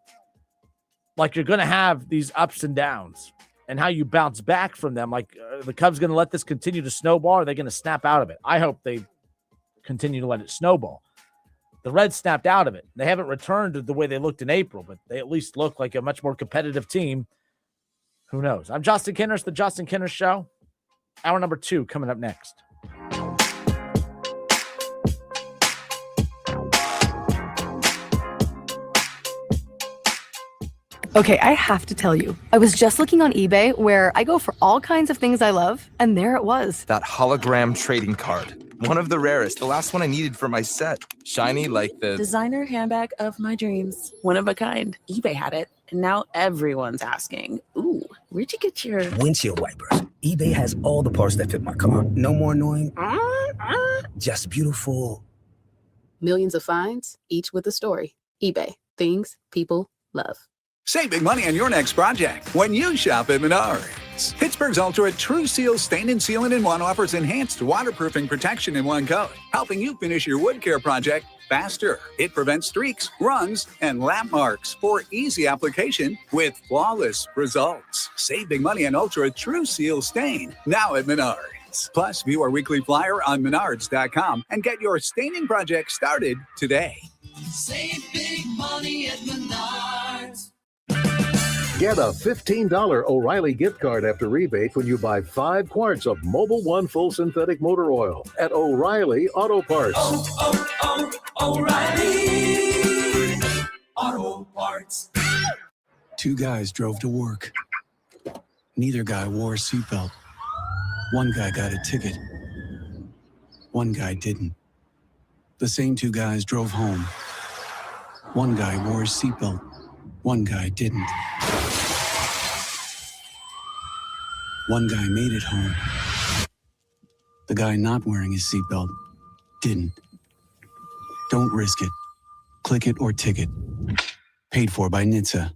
Like, you're going to have these ups and downs. And how you bounce back from them. Like, the Cubs going to let this continue to snowball, or are they going to snap out of it? I hope they continue to let it snowball. The Reds snapped out of it. They haven't returned to the way they looked in April, but they at least look like a much more competitive team. Who knows? I'm Justin Kinner. It's the Justin Kinner Show. Hour number 2 coming up next. Okay, I have to tell you, I was just looking on eBay where I go for all kinds of things I love, and there it was. That hologram trading card. One of the rarest. The last one I needed for my set. Shiny like the designer handbag of my dreams. One of a kind. eBay had it, and now everyone's asking, ooh, where'd you get your windshield wipers? eBay has all the parts that fit my car. No more annoying. Just beautiful. Millions of finds, each with a story. eBay. Things people love. Save big money on your next project when you shop at Menards. Pittsburgh's Ultra True Seal Stain and Sealant in One offers enhanced waterproofing protection in one coat, helping you finish your wood care project faster. It prevents streaks, runs, and lap marks for easy application with flawless results. Save big money on Ultra True Seal Stain now at Menards. Plus, view our weekly flyer on Menards.com and get your staining project started today. Save big money at Menards. Get a $15 O'Reilly gift card after rebate when you buy 5 quarts of Mobil 1 full synthetic motor oil at O'Reilly Auto Parts. O'Reilly Auto Parts. 2 guys drove to work. Neither guy wore a seatbelt. One guy got a ticket. One guy didn't. The same 2 guys drove home. One guy wore his seatbelt. One guy didn't. One guy made it home. The guy not wearing his seatbelt didn't. Don't risk it. Click it or ticket. Paid for by NHTSA.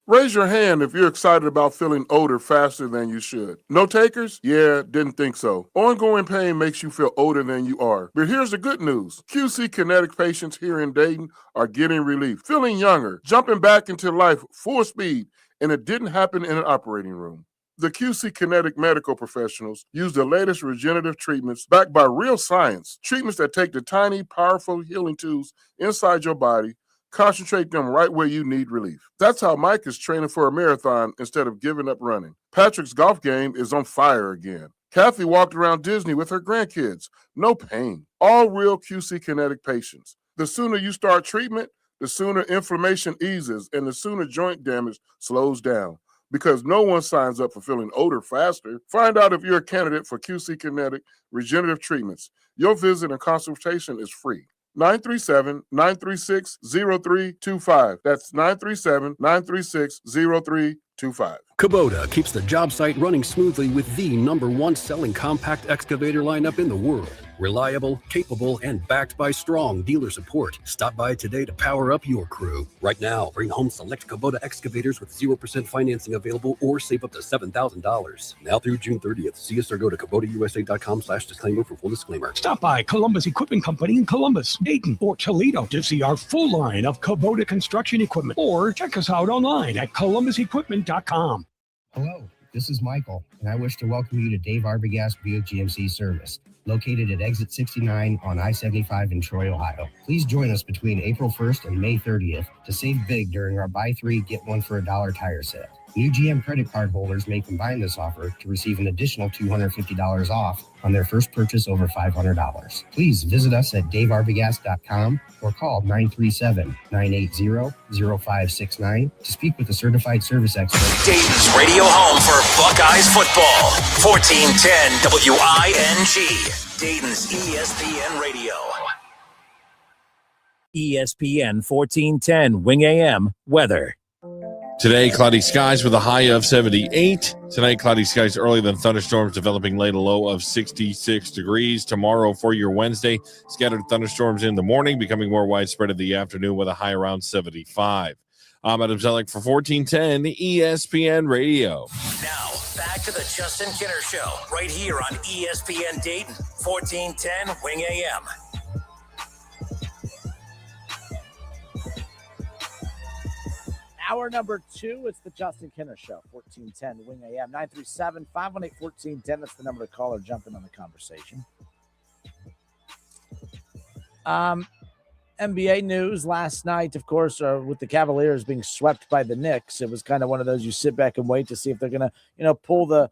Raise your hand if you're excited about feeling older faster than you should. No takers? Yeah, didn't think so. Ongoing pain makes you feel older than you are. But here's the good news. QC Kinetic patients here in Dayton are getting relief, feeling younger, jumping back into life full speed, and it didn't happen in an operating room. The QC Kinetic medical professionals use the latest regenerative treatments backed by real science, treatments that take the tiny, powerful healing tools inside your body, concentrate them right where you need relief. That's how Mike is training for a marathon instead of giving up running. Patrick's golf game is on fire again. Kathy walked around Disney with her grandkids. No pain. All real QC Kinetic patients. The sooner you start treatment, the sooner inflammation eases and the sooner joint damage slows down. Because no one signs up for feeling older faster. Find out if you're a candidate for QC Kinetic regenerative treatments. Your visit and consultation is free. 937-936-0325. That's 937-936-0325. Kubota keeps the job site running smoothly with the #1 selling compact excavator lineup in the world. Reliable, capable, and backed by strong dealer support. Stop by today to power up your crew. Right now, bring home select Kubota excavators with 0% financing available or save up to $7,000. Now through June 30th. See us or go to KubotaUSA.com/disclaimer for full disclaimer. Stop by Columbus Equipment Company in Columbus, Dayton, or Toledo to see our full line of Kubota construction equipment. Or check us out online at columbusequipment.com. Hello, this is Michael, and I wish to welcome you to Dave Arbogast Buick GMC service, located at exit 69 on I-75 in Troy, Ohio. Please join us between April 1st and May 30th to save big during our buy three, get one for $1 tire sale. New GM credit card holders may combine this offer to receive an additional $250 off on their first purchase over $500. Please visit us at davearbogast.com or call 937-980-0569 to speak with a certified service expert. Dayton's radio home for Buckeyes football. 1410 WING. Dayton's ESPN Radio. ESPN 1410 Wing AM weather. Today, cloudy skies with a high of 78. Tonight, cloudy skies early, then thunderstorms developing late, a low of 66 degrees. Tomorrow, for your Wednesday, scattered thunderstorms in the morning, becoming more widespread in the afternoon with a high around 75. I'm Adam Zellick for 1410 ESPN Radio. Now, back to the Justin Kinner Show, right here on ESPN Dayton, 1410 Wing AM. Hour number 2, it's the Justin Kinner Show, 1410 Wing AM, 937-518-1410. That's the number to call or jump in on the conversation. NBA news last night, of course, with the Cavaliers being swept by the Knicks. It was kind of one of those you sit back and wait to see if they're going to, pull the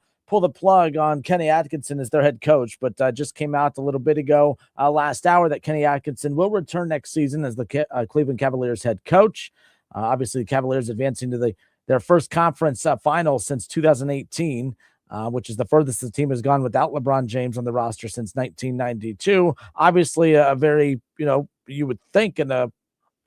plug on Kenny Atkinson as their head coach. But just came out a little bit ago, last hour, that Kenny Atkinson will return next season as the Cleveland Cavaliers head coach. Obviously, the Cavaliers advancing to their first conference final since 2018, which is the furthest the team has gone without LeBron James on the roster since 1992. Obviously, a very, you would think an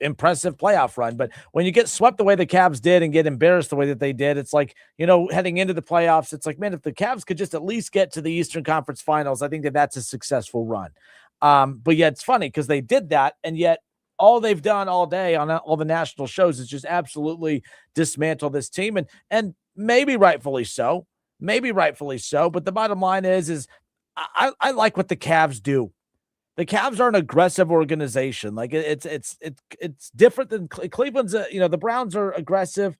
impressive playoff run. But when you get swept the way the Cavs did and get embarrassed the way that they did, it's like, heading into the playoffs, it's like, man, if the Cavs could just at least get to the Eastern Conference Finals, I think that's a successful run. But yeah, it's funny because they did that, and yet all they've done all day on all the national shows is just absolutely dismantle this team, and maybe rightfully so. But the bottom line is I like what the Cavs do. The Cavs are an aggressive organization. Like it's different than Cleveland's. The Browns are aggressive.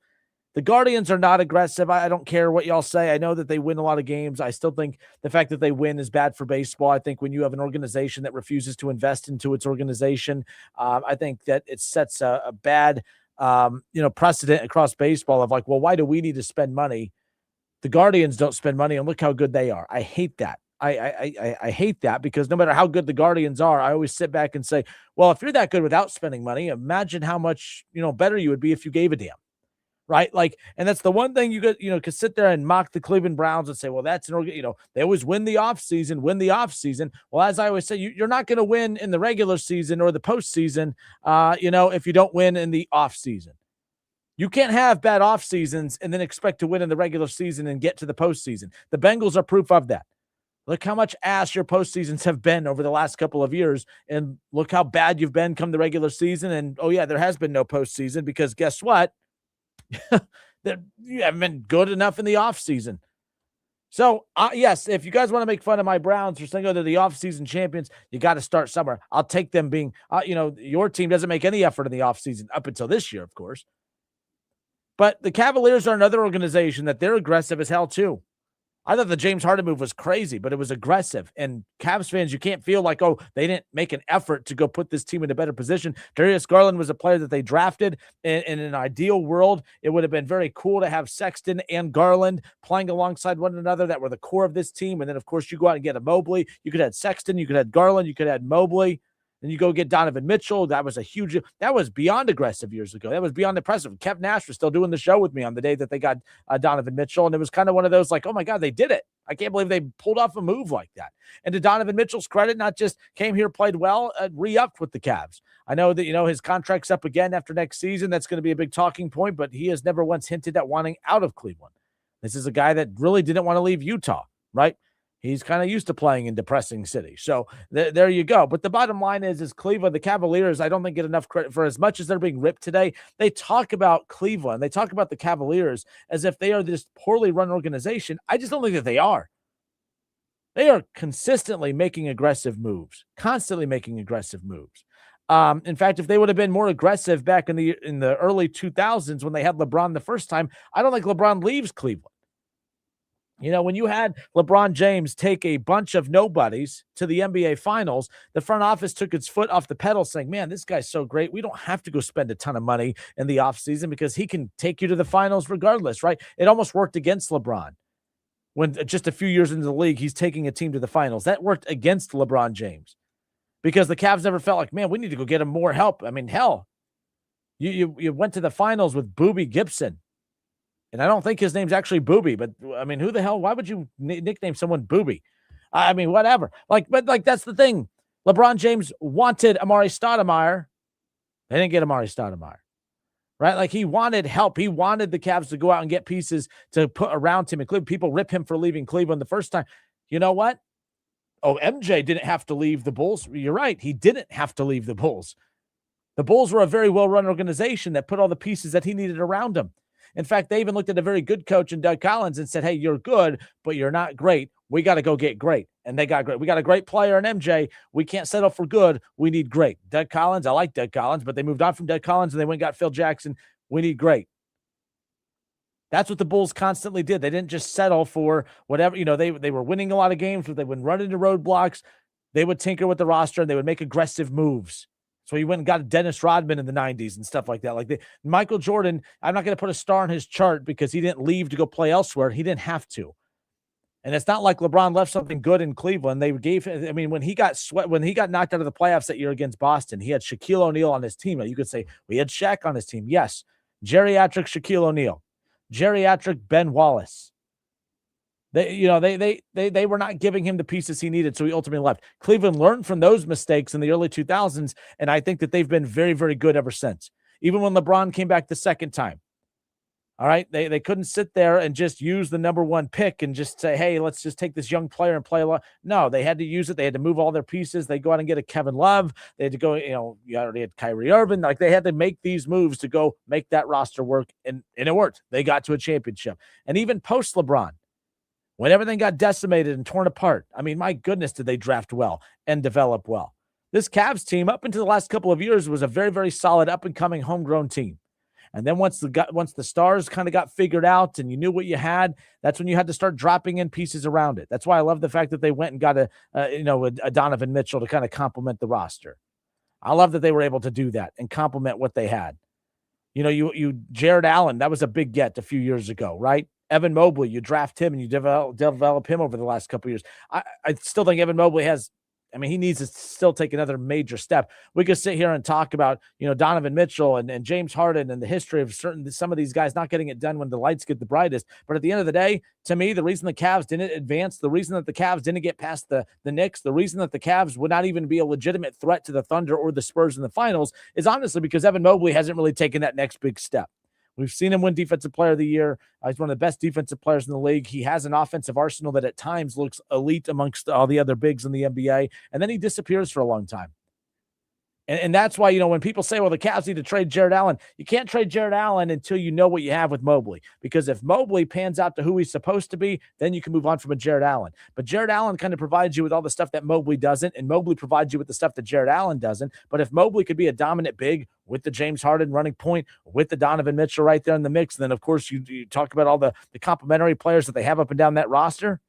The Guardians are not aggressive. I don't care what y'all say. I know that they win a lot of games. I still think the fact that they win is bad for baseball. I think when you have an organization that refuses to invest into its organization, I think that it sets a bad, precedent across baseball of like, well, why do we need to spend money? The Guardians don't spend money, and look how good they are. I hate that. I hate that because no matter how good the Guardians are, I always sit back and say, well, if you're that good without spending money, imagine how much, better you would be if you gave a damn. Right. And that's the one thing you could sit there and mock the Cleveland Browns and say, well, that's they always win the off season. Well, as I always say, you're not going to win in the regular season or the postseason, if you don't win in the off season. You can't have bad off seasons and then expect to win in the regular season and get to the postseason. The Bengals are proof of that. Look how much ass your postseasons have been over the last couple of years, and look how bad you've been come the regular season. And, oh, yeah, there has been no postseason because guess what? that you haven't been good enough in the offseason. So, yes, if you guys want to make fun of my Browns for saying, they're the offseason champions, you got to start somewhere. I'll take them being, your team doesn't make any effort in the offseason up until this year, of course. But the Cavaliers are another organization that they're aggressive as hell, too. I thought the James Harden move was crazy, but it was aggressive. And Cavs fans, you can't feel like, they didn't make an effort to go put this team in a better position. Darius Garland was a player that they drafted. In an ideal world, it would have been very cool to have Sexton and Garland playing alongside one another that were the core of this team. And then, of course, you go out and get a Mobley. You could have Sexton. You could have Garland. You could have Mobley. Then you go get Donovan Mitchell. That was beyond aggressive years ago. That was beyond impressive. Kev Nash was still doing the show with me on the day that they got Donovan Mitchell. And it was kind of one of those like, oh my God, they did it. I can't believe they pulled off a move like that. And to Donovan Mitchell's credit, not just came here, played well, re-upped with the Cavs. I know that, his contract's up again after next season. That's going to be a big talking point, but he has never once hinted at wanting out of Cleveland. This is a guy that really didn't want to leave Utah, right? He's kind of used to playing in depressing cities. So there you go. But the bottom line is Cleveland, the Cavaliers, I don't think get enough credit for as much as they're being ripped today. They talk about Cleveland. They talk about the Cavaliers as if they are this poorly run organization. I just don't think that they are. They are consistently making aggressive moves, constantly making aggressive moves. In fact, if they would have been more aggressive back in the early 2000s when they had LeBron the first time, I don't think LeBron leaves Cleveland. When you had LeBron James take a bunch of nobodies to the NBA Finals, the front office took its foot off the pedal saying, man, this guy's so great. We don't have to go spend a ton of money in the offseason because he can take you to the finals regardless, right? It almost worked against LeBron. When just a few years into the league, he's taking a team to the finals. That worked against LeBron James because the Cavs never felt like, man, we need to go get him more help. I mean, hell, you went to the finals with Booby Gibson. And I don't think his name's actually Booby, but I mean, who the hell? Why would you nickname someone Booby? I mean, whatever. But that's the thing. LeBron James wanted Amari Stoudemire. They didn't get Amari Stoudemire, right? Like he wanted help. He wanted the Cavs to go out and get pieces to put around him. And people rip him for leaving Cleveland the first time. You know what? Oh, MJ didn't have to leave the Bulls. You're right. He didn't have to leave the Bulls. The Bulls were a very well-run organization that put all the pieces that he needed around him. In fact, they even looked at a very good coach in Doug Collins and said, hey, you're good, but you're not great. We got to go get great. And they got great. We got a great player in MJ. We can't settle for good. We need great. Doug Collins, I like Doug Collins, but they moved on from Doug Collins and they went and got Phil Jackson. We need great. That's what the Bulls constantly did. They didn't just settle for whatever. They were winning a lot of games, but they would run into roadblocks. They would tinker with the roster and they would make aggressive moves. So he went and got Dennis Rodman in the 90s and stuff like that. Like Michael Jordan, I'm not going to put a star on his chart because he didn't leave to go play elsewhere. He didn't have to. And it's not like LeBron left something good in Cleveland. They gave him, when he got knocked out of the playoffs that year against Boston, he had Shaquille O'Neal on his team. You could say, we had Shaq on his team. Yes. Geriatric Shaquille O'Neal. Geriatric Ben Wallace. They were not giving him the pieces he needed, so he ultimately left. Cleveland learned from those mistakes in the early 2000s, and I think that they've been very, very good ever since. Even when LeBron came back the second time. All right, they couldn't sit there and just use the number one pick and just say, hey, let's just take this young player and play a lot. No, they had to use it. They had to move all their pieces. They go out and get a Kevin Love. They had to go, you already had Kyrie Irving. Like they had to make these moves to go make that roster work, and it worked. They got to a championship. And even post LeBron, when everything got decimated and torn apart, I mean, my goodness, did they draft well and develop well. This Cavs team, up until the last couple of years, was a very, very solid up-and-coming homegrown team. And then once the stars kind of got figured out and you knew what you had, that's when you had to start dropping in pieces around it. That's why I love the fact that they went and got a Donovan Mitchell to kind of complement the roster. I love that they were able to do that and complement what they had. You Jared Allen, that was a big get a few years ago, right? Evan Mobley, you draft him and you develop him over the last couple of years. I still think Evan Mobley he needs to still take another major step. We could sit here and talk about, Donovan Mitchell and James Harden and the history of some of these guys not getting it done when the lights get the brightest. But at the end of the day, to me, the reason the Cavs didn't advance, the reason that the Cavs didn't get past the Knicks, the reason that the Cavs would not even be a legitimate threat to the Thunder or the Spurs in the finals is honestly because Evan Mobley hasn't really taken that next big step. We've seen him win Defensive Player of the Year. He's one of the best defensive players in the league. He has an offensive arsenal that at times looks elite amongst all the other bigs in the NBA, and then he disappears for a long time. And that's why, when people say, well, the Cavs need to trade Jared Allen, you can't trade Jared Allen until you know what you have with Mobley. Because if Mobley pans out to who he's supposed to be, then you can move on from a Jared Allen. But Jared Allen kind of provides you with all the stuff that Mobley doesn't, and Mobley provides you with the stuff that Jared Allen doesn't. But if Mobley could be a dominant big with the James Harden running point, with the Donovan Mitchell right there in the mix, then, of course, you talk about all the complementary players that they have up and down that roster.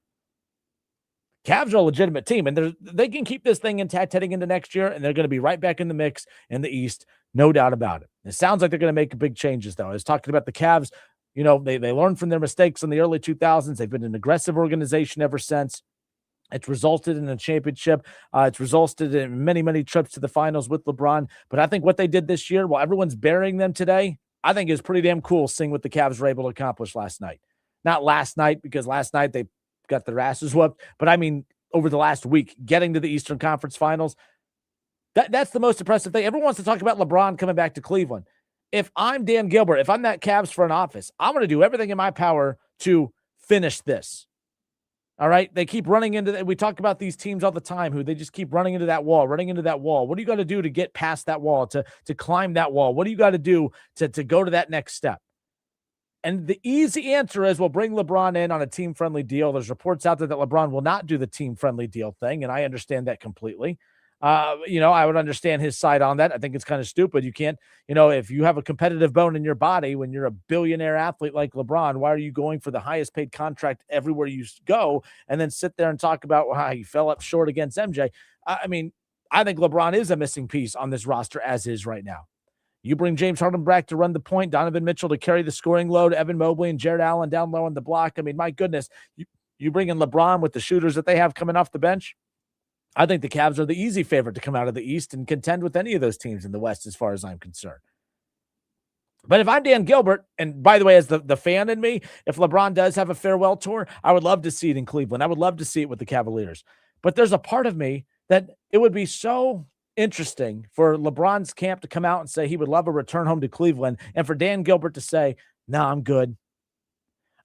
Cavs are a legitimate team, and they can keep this thing intact heading into next year, and they're going to be right back in the mix in the East, no doubt about it. It sounds like they're going to make big changes, though. I was talking about the Cavs. They learned from their mistakes in the early 2000s. They've been an aggressive organization ever since. It's resulted in a championship. It's resulted in many, many trips to the finals with LeBron. But I think what they did this year, while everyone's burying them today, I think is pretty damn cool seeing what the Cavs were able to accomplish last night. Not last night, because last night they got their asses whooped, but I mean over the last week, getting to the Eastern Conference Finals. That's the most impressive thing. Everyone wants to talk about LeBron coming back to Cleveland. If I'm Dan Gilbert, if I'm that Cavs front office, I'm going to do everything in my power to finish this. All right? They keep running into that. We talk about these teams all the time who they just keep running into that wall. What do you got to do to get past that wall, to climb that wall? What do you got to do to go to that next step? And the easy answer is we'll bring LeBron in on a team-friendly deal. There's reports out there that LeBron will not do the team-friendly deal thing, and I understand that completely. I would understand his side on that. I think it's kind of stupid. You can't, if you have a competitive bone in your body when you're a billionaire athlete like LeBron, why are you going for the highest paid contract everywhere you go and then sit there and talk about how you fell up short against MJ? I think LeBron is a missing piece on this roster as is right now. You bring James Harden back to run the point, Donovan Mitchell to carry the scoring load, Evan Mobley and Jared Allen down low on the block. My goodness, you bring in LeBron with the shooters that they have coming off the bench. I think the Cavs are the easy favorite to come out of the East and contend with any of those teams in the West as far as I'm concerned. But if I'm Dan Gilbert, and by the way, as the fan in me, if LeBron does have a farewell tour, I would love to see it in Cleveland. I would love to see it with the Cavaliers. But there's a part of me that it would be so interesting for LeBron's camp to come out and say he would love a return home to Cleveland, and for Dan Gilbert to say, no, I'm good.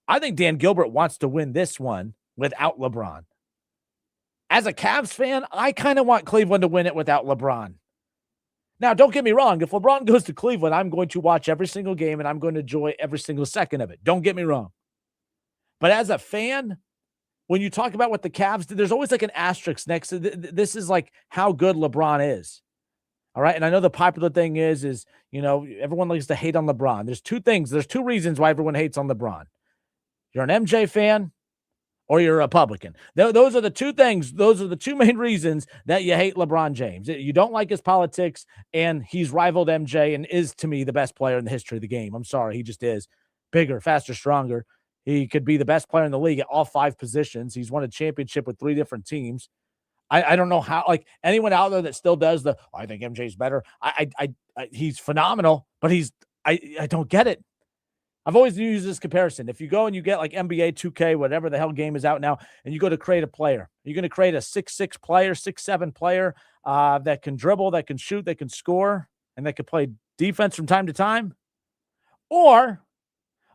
I think Dan Gilbert wants to win this one without LeBron. As a Cavs fan, I kind of want Cleveland to win it without LeBron. Now, don't get me wrong. If LeBron goes to Cleveland, I'm going to watch every single game and I'm going to enjoy every single second of it. Don't get me wrong. But as a fan, when you talk about what the Cavs did, there's always like an asterisk next to this is like how good LeBron is. All right. And I know the popular thing is, everyone likes to hate on LeBron. There's two things. There's two reasons why everyone hates on LeBron. You're an MJ fan or you're a Republican. Those are the two things. Those are the two main reasons that you hate LeBron James. You don't like his politics, and he's rivaled MJ and is, to me, the best player in the history of the game. I'm sorry. He just is. Bigger, faster, stronger. He could be the best player in the league at all 5 positions. He's won a championship with 3 different teams. I don't know how, like, anyone out there that still does I think MJ's better. He's phenomenal, but I don't get it. I've always used this comparison. If you go and you get like NBA 2K, whatever the hell game is out now, and you go to create a player, you're going to create a 6'6" player, 6'7" player that can dribble, that can shoot, that can score, and that can play defense from time to time? Or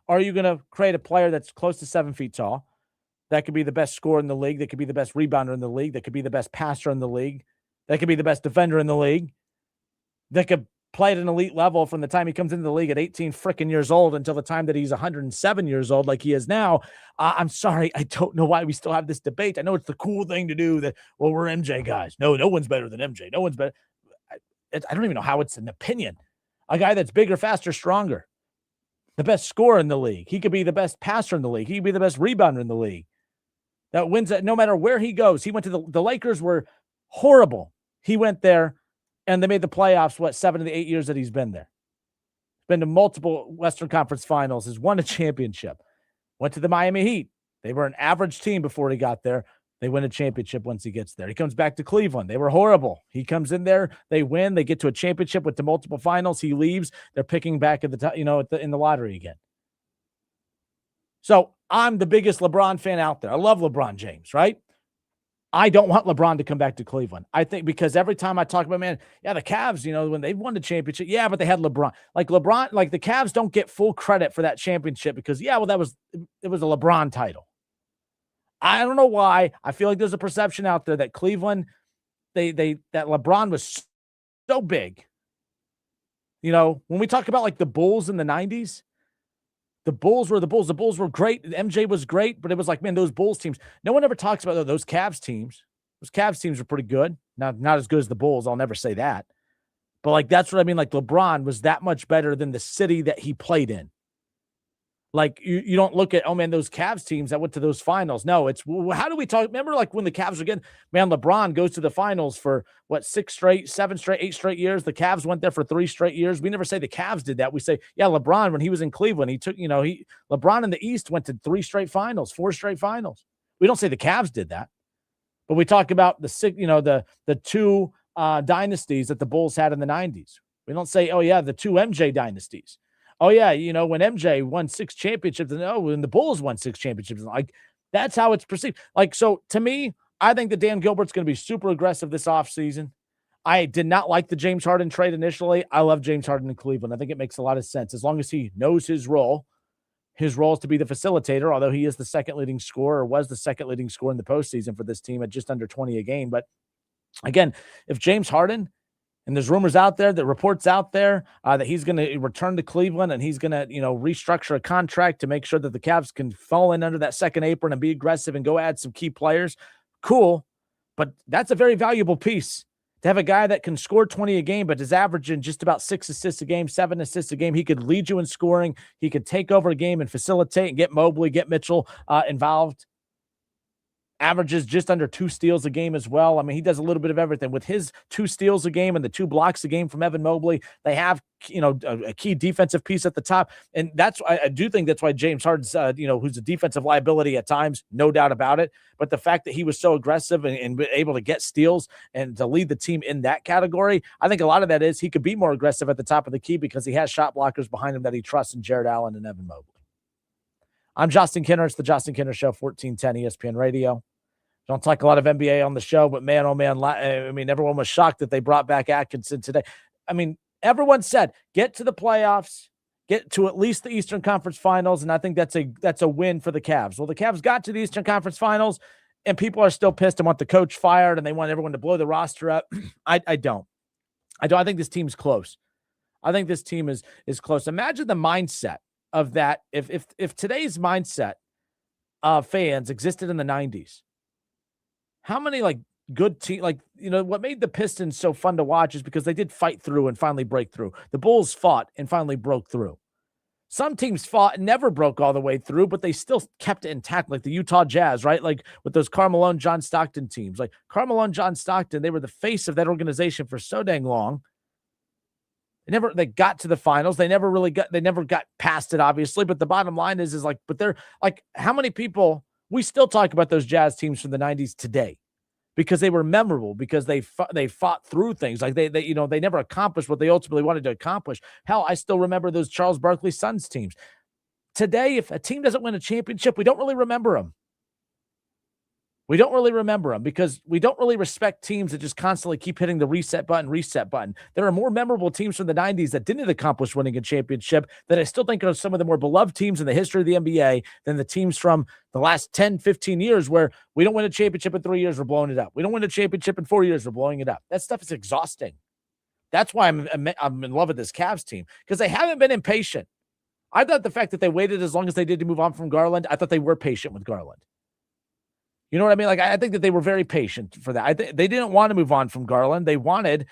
are you going to create a player that's close to 7 feet tall, that could be the best scorer in the league, that could be the best rebounder in the league, that could be the best passer in the league, that could be the best defender in the league, that could play at an elite level from the time he comes into the league at 18 freaking years old until the time that he's 107 years old like he is now? I'm sorry. I don't know why we still have this debate. I know it's the cool thing to do that, well, we're MJ guys. No one's better than MJ. No one's better. I don't even know how it's an opinion. A guy that's bigger, faster, stronger, the best scorer in the league. He could be the best passer in the league. He could be the best rebounder in the league. That wins it no matter where he goes. He went to the Lakers were horrible. He went there and they made the playoffs, 7 of the 8 years that he's been there. Been to multiple Western Conference Finals, has won a championship. Went to the Miami Heat. They were an average team before he got there. They win a championship once he gets there. He comes back to Cleveland. They were horrible. He comes in there. They win. They get to a championship with the multiple finals. He leaves. They're picking back at the in the lottery again. So I'm the biggest LeBron fan out there. I love LeBron James, right? I don't want LeBron to come back to Cleveland. I think because every time I talk about, the Cavs, when they've won the championship, but they had LeBron. Like the Cavs don't get full credit for that championship because, it was a LeBron title. I don't know why. I feel like there's a perception out there that Cleveland, that LeBron was so big. You know, when we talk about like the Bulls in the 90s, the Bulls were the Bulls. The Bulls were great. MJ was great, but it was like, man, those Bulls teams. No one ever talks about those Cavs teams. Those Cavs teams were pretty good. Not as good as the Bulls. I'll never say that. But like, that's what I mean. Like, LeBron was that much better than the city that he played in. Like, you don't look at, oh man, those Cavs teams that went to those finals. No, it's, how do we talk? Remember, like when the Cavs were getting, man, LeBron goes to the finals for what, 6 straight, 7 straight, 8 straight years. The Cavs went there for 3 straight years. We never say the Cavs did that. We say, yeah, LeBron, when he was in Cleveland, he took, LeBron in the East went to 3 straight finals, 4 straight finals. We don't say the Cavs did that, but we talk about the 2 dynasties that the Bulls had in the 90s. We don't say, oh yeah, the 2 MJ dynasties. Oh, yeah, when MJ won 6 championships, and when the Bulls won 6 championships, like, that's how it's perceived. Like, so to me, I think that Dan Gilbert's going to be super aggressive this offseason. I did not like the James Harden trade initially. I love James Harden in Cleveland. I think it makes a lot of sense as long as he knows his role. His role is to be the facilitator, although he is the second leading scorer, or was the second leading scorer in the postseason for this team at just under 20 a game. But again, if James Harden, and there's rumors out there, the reports out there that he's going to return to Cleveland and he's going to, restructure a contract to make sure that the Cavs can fall in under that second apron and be aggressive and go add some key players. Cool. But that's a very valuable piece to have a guy that can score 20 a game, but is averaging just about 6 assists a game, 7 assists a game. He could lead you in scoring. He could take over a game and facilitate and get Mobley, get Mitchell involved. Averages just under 2 steals a game as well. I mean, he does a little bit of everything. With his 2 steals a game and the 2 blocks a game from Evan Mobley, they have, a key defensive piece at the top. And that's, I do think that's why James Harden's, who's a defensive liability at times, no doubt about it. But the fact that he was so aggressive and able to get steals and to lead the team in that category, I think a lot of that is he could be more aggressive at the top of the key because he has shot blockers behind him that he trusts in Jared Allen and Evan Mobley. I'm Justin Kinner. It's the Justin Kinner Show, 1410 ESPN Radio. Don't talk a lot of NBA on the show, but man, oh man, I mean, everyone was shocked that they brought back Atkinson today. I mean, everyone said, get to the playoffs, get to at least the Eastern Conference Finals, and I think that's a win for the Cavs. Well, the Cavs got to the Eastern Conference Finals, and people are still pissed and want the coach fired, and they want everyone to blow the roster up. I don't. I think this team's close. I think this team is close. Imagine the mindset of that. If today's mindset of fans existed in the 90s, how many good team, what made the Pistons so fun to watch is because they did fight through and finally break through. The Bulls fought and finally broke through. Some teams fought and never broke all the way through, but they still kept it intact, like the Utah Jazz, right? Like with those Karl Malone, John Stockton teams. Like Karl Malone, John Stockton, they were the face of that organization for so dang long. They got to the finals. They never got past it, obviously. But the bottom line is but they're like, how many people, we still talk about those Jazz teams from the 90s today because they were memorable, because they fought through things. Like they never accomplished what they ultimately wanted to accomplish. Hell, I still remember those Charles Barkley Suns teams. Today, if a team doesn't win a championship, we don't really remember them. We don't really remember them because we don't really respect teams that just constantly keep hitting the reset button. There are more memorable teams from the 90s that didn't accomplish winning a championship that I still think are some of the more beloved teams in the history of the NBA than the teams from the last 10, 15 years where we don't win a championship in 3 years, we're blowing it up. We don't win a championship in 4 years, we're blowing it up. That stuff is exhausting. That's why I'm in love with this Cavs team, because they haven't been impatient. I thought the fact that they waited as long as they did to move on from Garland, I thought they were patient with Garland. You know what I mean? Like, I think that they were very patient for that. They didn't want to move on from Garland. They wanted,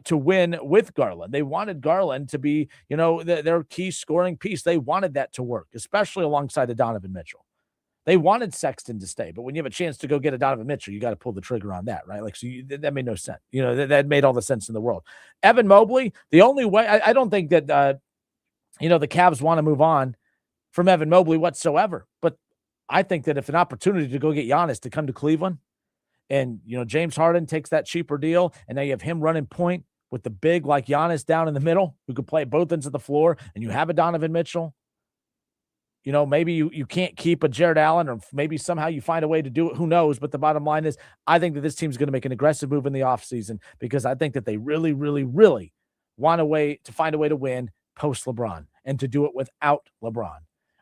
to win with Garland. They wanted Garland to be, their key scoring piece. They wanted that to work, especially alongside of Donovan Mitchell. They wanted Sexton to stay, but when you have a chance to go get a Donovan Mitchell, you got to pull the trigger on that, right? Like, so that made no sense. That made all the sense in the world. Evan Mobley, the only way, I don't think that, the Cavs want to move on from Evan Mobley whatsoever, but I think that if an opportunity to go get Giannis to come to Cleveland and, James Harden takes that cheaper deal and now you have him running point with the big like Giannis down in the middle who could play both ends of the floor and you have a Donovan Mitchell, maybe you can't keep a Jared Allen or maybe somehow you find a way to do it. Who knows? But the bottom line is I think that this team's going to make an aggressive move in the offseason because I think that they really, really, really want to find a way to win post LeBron and to do it without LeBron.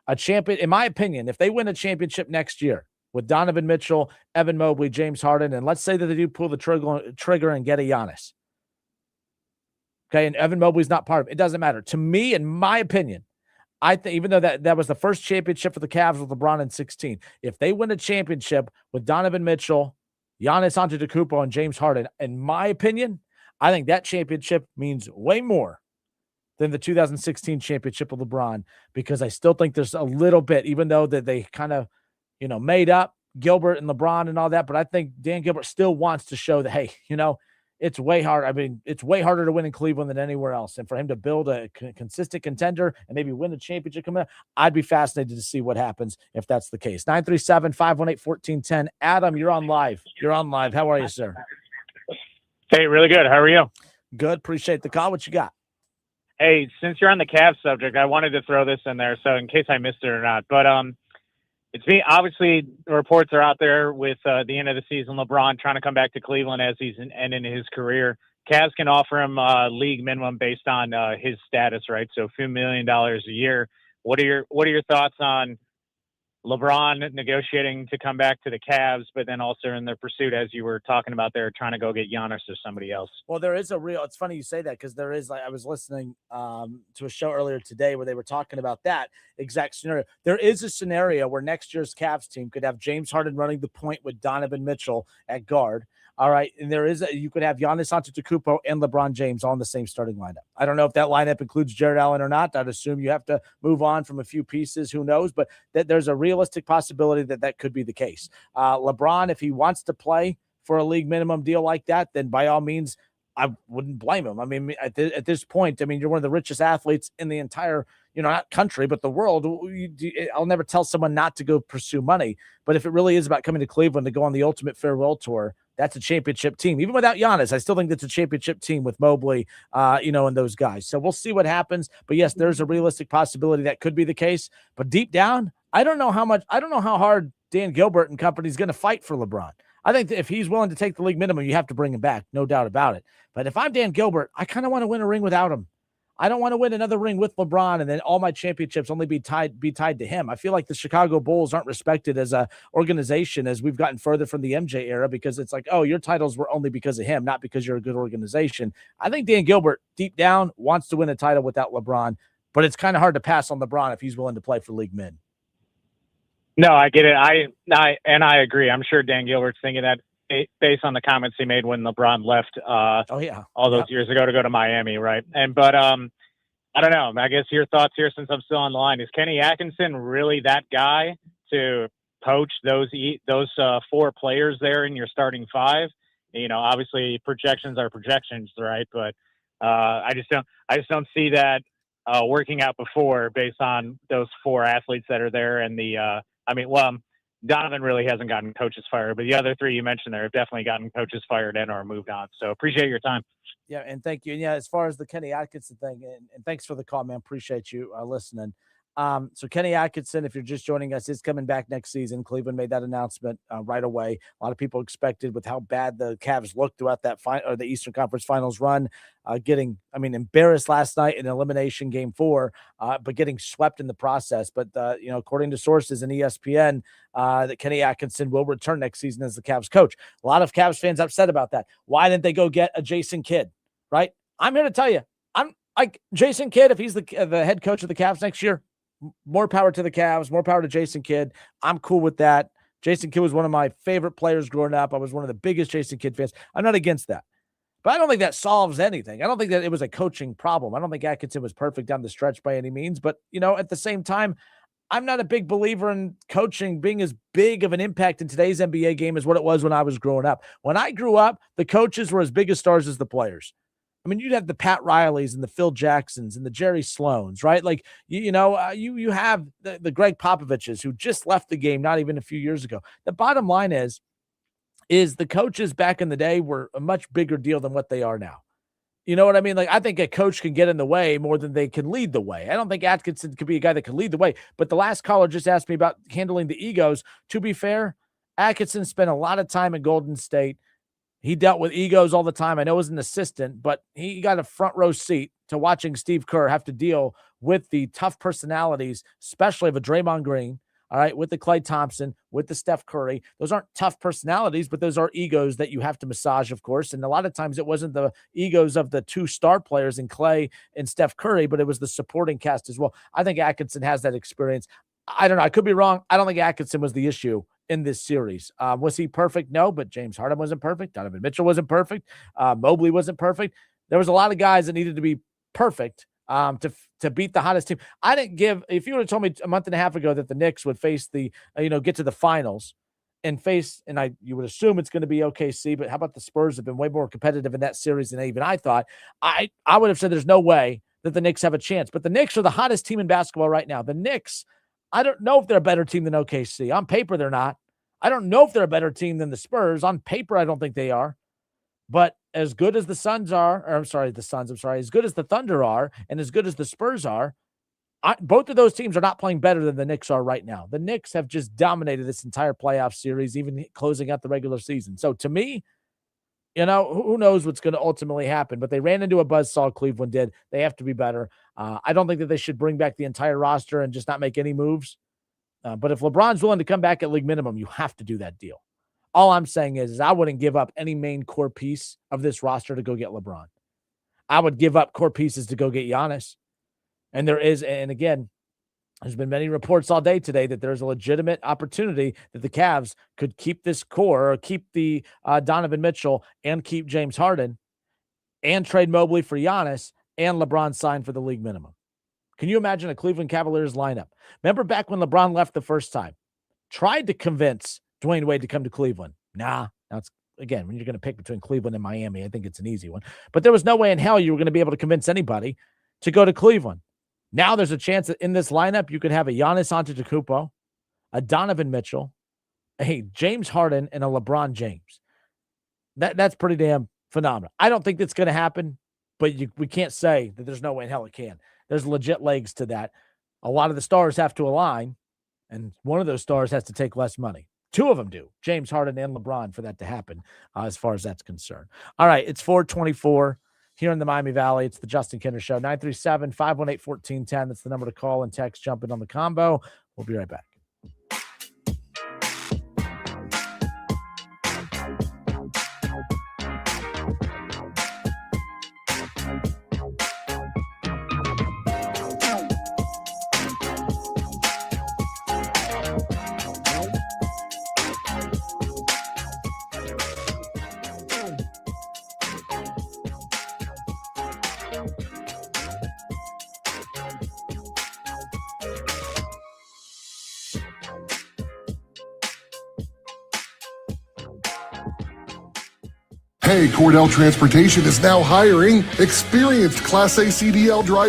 A champion, in my opinion, if they win a championship next year with Donovan Mitchell, Evan Mobley, James Harden, and let's say that they do pull the trigger and get a Giannis, Okay, and Evan Mobley's not part of it. It doesn't matter. To me, in my opinion, I think even though that was the first championship for the Cavs with LeBron in 16, if they win a championship with Donovan Mitchell, Giannis Antetokounmpo, and James Harden, in my opinion, I think that championship means way more than the 2016 championship with LeBron, because I still think there's a little bit, even though that they kind of, made up Gilbert and LeBron and all that, but I think Dan Gilbert still wants to show that, hey, it's way hard. I mean, it's way harder to win in Cleveland than anywhere else. And for him to build a consistent contender and maybe win a championship coming up, I'd be fascinated to see what happens if that's the case. 937-518-1410. Adam, you're on live. How are you, sir? Hey, really good. How are you? Good. Appreciate the call. What you got? Hey, since you're on the Cavs subject, I wanted to throw this in there, so in case I missed it or not. But it's me. Obviously, reports are out there with the end of the season, LeBron trying to come back to Cleveland as he's ending his career. Cavs can offer him league minimum based on his status, right? So a few $1 million a year. What are your thoughts on LeBron negotiating to come back to the Cavs, but then also in their pursuit, as you were talking about there, trying to go get Giannis or somebody else? Well, there is it's funny you say that, because there is, I was listening to a show earlier today where they were talking about that exact scenario. There is a scenario where next year's Cavs team could have James Harden running the point with Donovan Mitchell at guard. All right. And you could have Giannis Antetokounmpo and LeBron James on the same starting lineup. I don't know if that lineup includes Jared Allen or not. I'd assume you have to move on from a few pieces. Who knows? But there's a realistic possibility that could be the case. LeBron, if he wants to play for a league minimum deal like that, then by all means, I wouldn't blame him. I mean, at this point, you're one of the richest athletes in the entire, not country, but the world. I'll never tell someone not to go pursue money. But if it really is about coming to Cleveland to go on the ultimate farewell tour, that's a championship team. Even without Giannis, I still think that's a championship team with Mobley, and those guys. So we'll see what happens. But yes, there's a realistic possibility that could be the case. But deep down, I don't know how hard Dan Gilbert and company is going to fight for LeBron. I think that if he's willing to take the league minimum, you have to bring him back, no doubt about it. But if I'm Dan Gilbert, I kind of want to win a ring without him. I don't want to win another ring with LeBron and then all my championships only be tied to him. I feel like the Chicago Bulls aren't respected as a organization as we've gotten further from the MJ era, because it's like, oh, your titles were only because of him, not because you're a good organization. I think Dan Gilbert deep down wants to win a title without LeBron, but it's kind of hard to pass on LeBron if he's willing to play for league min. No, I get it. I agree. I'm sure Dan Gilbert's thinking that based on the comments he made when LeBron left all those years ago to go to Miami, right? But I don't know. I guess your thoughts here, since I'm still on the line, is Kenny Atkinson really that guy to poach those four players there in your starting five? Obviously projections are projections, right? But I just don't see that working out before based on those four athletes that are there and Donovan really hasn't gotten coaches fired, but the other three you mentioned there have definitely gotten coaches fired and or moved on. So appreciate your time. Yeah, and thank you. And yeah, as far as the Kenny Atkinson thing, and thanks for the call, man. Appreciate you listening. So Kenny Atkinson, if you're just joining us, is coming back next season. Cleveland made that announcement right away. A lot of people expected, with how bad the Cavs looked throughout that the Eastern Conference Finals run, getting embarrassed last night in elimination game 4, but getting swept in the process. But according to sources in ESPN, that Kenny Atkinson will return next season as the Cavs coach. A lot of Cavs fans upset about that. Why didn't they go get a Jason Kidd? Right? I'm here to tell you, I'm like Jason Kidd. If he's the head coach of the Cavs next year, more power to the Cavs, more power to Jason Kidd. I'm cool with that. Jason Kidd was one of my favorite players growing up. I was one of the biggest Jason Kidd fans. I'm not against that. But I don't think that solves anything. I don't think that it was a coaching problem. I don't think Atkinson was perfect down the stretch by any means. But, at the same time, I'm not a big believer in coaching being as big of an impact in today's NBA game as what it was when I was growing up. When I grew up, the coaches were as big as stars as the players. You'd have the Pat Rileys and the Phil Jacksons and the Jerry Sloans, right? Like, you have the Greg Popoviches who just left the game not even a few years ago. The bottom line is the coaches back in the day were a much bigger deal than what they are now. You know what I mean? Like, I think a coach can get in the way more than they can lead the way. I don't think Atkinson could be a guy that can lead the way. But the last caller just asked me about handling the egos. To be fair, Atkinson spent a lot of time in Golden State. He dealt with egos all the time. I know as an assistant, but he got a front row seat to watching Steve Kerr have to deal with the tough personalities, especially of a Draymond Green, all right, with the Klay Thompson, with the Steph Curry. Those aren't tough personalities, but those are egos that you have to massage, of course. And a lot of times it wasn't the egos of the two star players in Klay and Steph Curry, but it was the supporting cast as well. I think Atkinson has that experience. I don't know. I could be wrong. I don't think Atkinson was the issue in this series. Was he perfect? No, but James Harden wasn't perfect. Donovan Mitchell wasn't perfect. Mobley wasn't perfect. There was a lot of guys that needed to be perfect to beat the hottest team. I didn't give, if you would have told me a month and a half ago that the Knicks would face the, get to the finals and you would assume it's going to be OKC, but how about the Spurs have been way more competitive in that series than even I thought. I would have said there's no way that the Knicks have a chance, but the Knicks are the hottest team in basketball right now. The Knicks, I don't know if they're a better team than OKC. On paper, they're not. I don't know if they're a better team than the Spurs. On paper, I don't think they are. But as good as the Suns are, as good as the Thunder are, and as good as the Spurs are, both of those teams are not playing better than the Knicks are right now. The Knicks have just dominated this entire playoff series, even closing out the regular season. So to me, who knows what's going to ultimately happen, but they ran into a buzzsaw. Cleveland did. They have to be better. I don't think that they should bring back the entire roster and just not make any moves. But if LeBron's willing to come back at league minimum, you have to do that deal. All I'm saying is I wouldn't give up any main core piece of this roster to go get LeBron. I would give up core pieces to go get Giannis. And again, there's been many reports all day today that there's a legitimate opportunity that the Cavs could keep this core or keep the Donovan Mitchell and keep James Harden and trade Mobley for Giannis and LeBron signed for the league minimum. Can you imagine a Cleveland Cavaliers lineup? Remember back when LeBron left the first time, tried to convince Dwayne Wade to come to Cleveland. Now it's, again, when you're going to pick between Cleveland and Miami, I think it's an easy one. But there was no way in hell you were going to be able to convince anybody to go to Cleveland. Now there's a chance that in this lineup, you could have a Giannis Antetokounmpo, a Donovan Mitchell, a James Harden, and a LeBron James. That's pretty damn phenomenal. I don't think that's going to happen, but we can't say that there's no way in hell it can. There's legit legs to that. A lot of the stars have to align, and one of those stars has to take less money. Two of them do, James Harden and LeBron, for that to happen as far as that's concerned. All right, it's 4:24 here in the Miami Valley. It's the Justin Kinder Show, 937-518-1410. That's the number to call and text. Jump in on the combo. We'll be right back. Hey, Cordell Transportation is now hiring experienced Class A CDL drivers.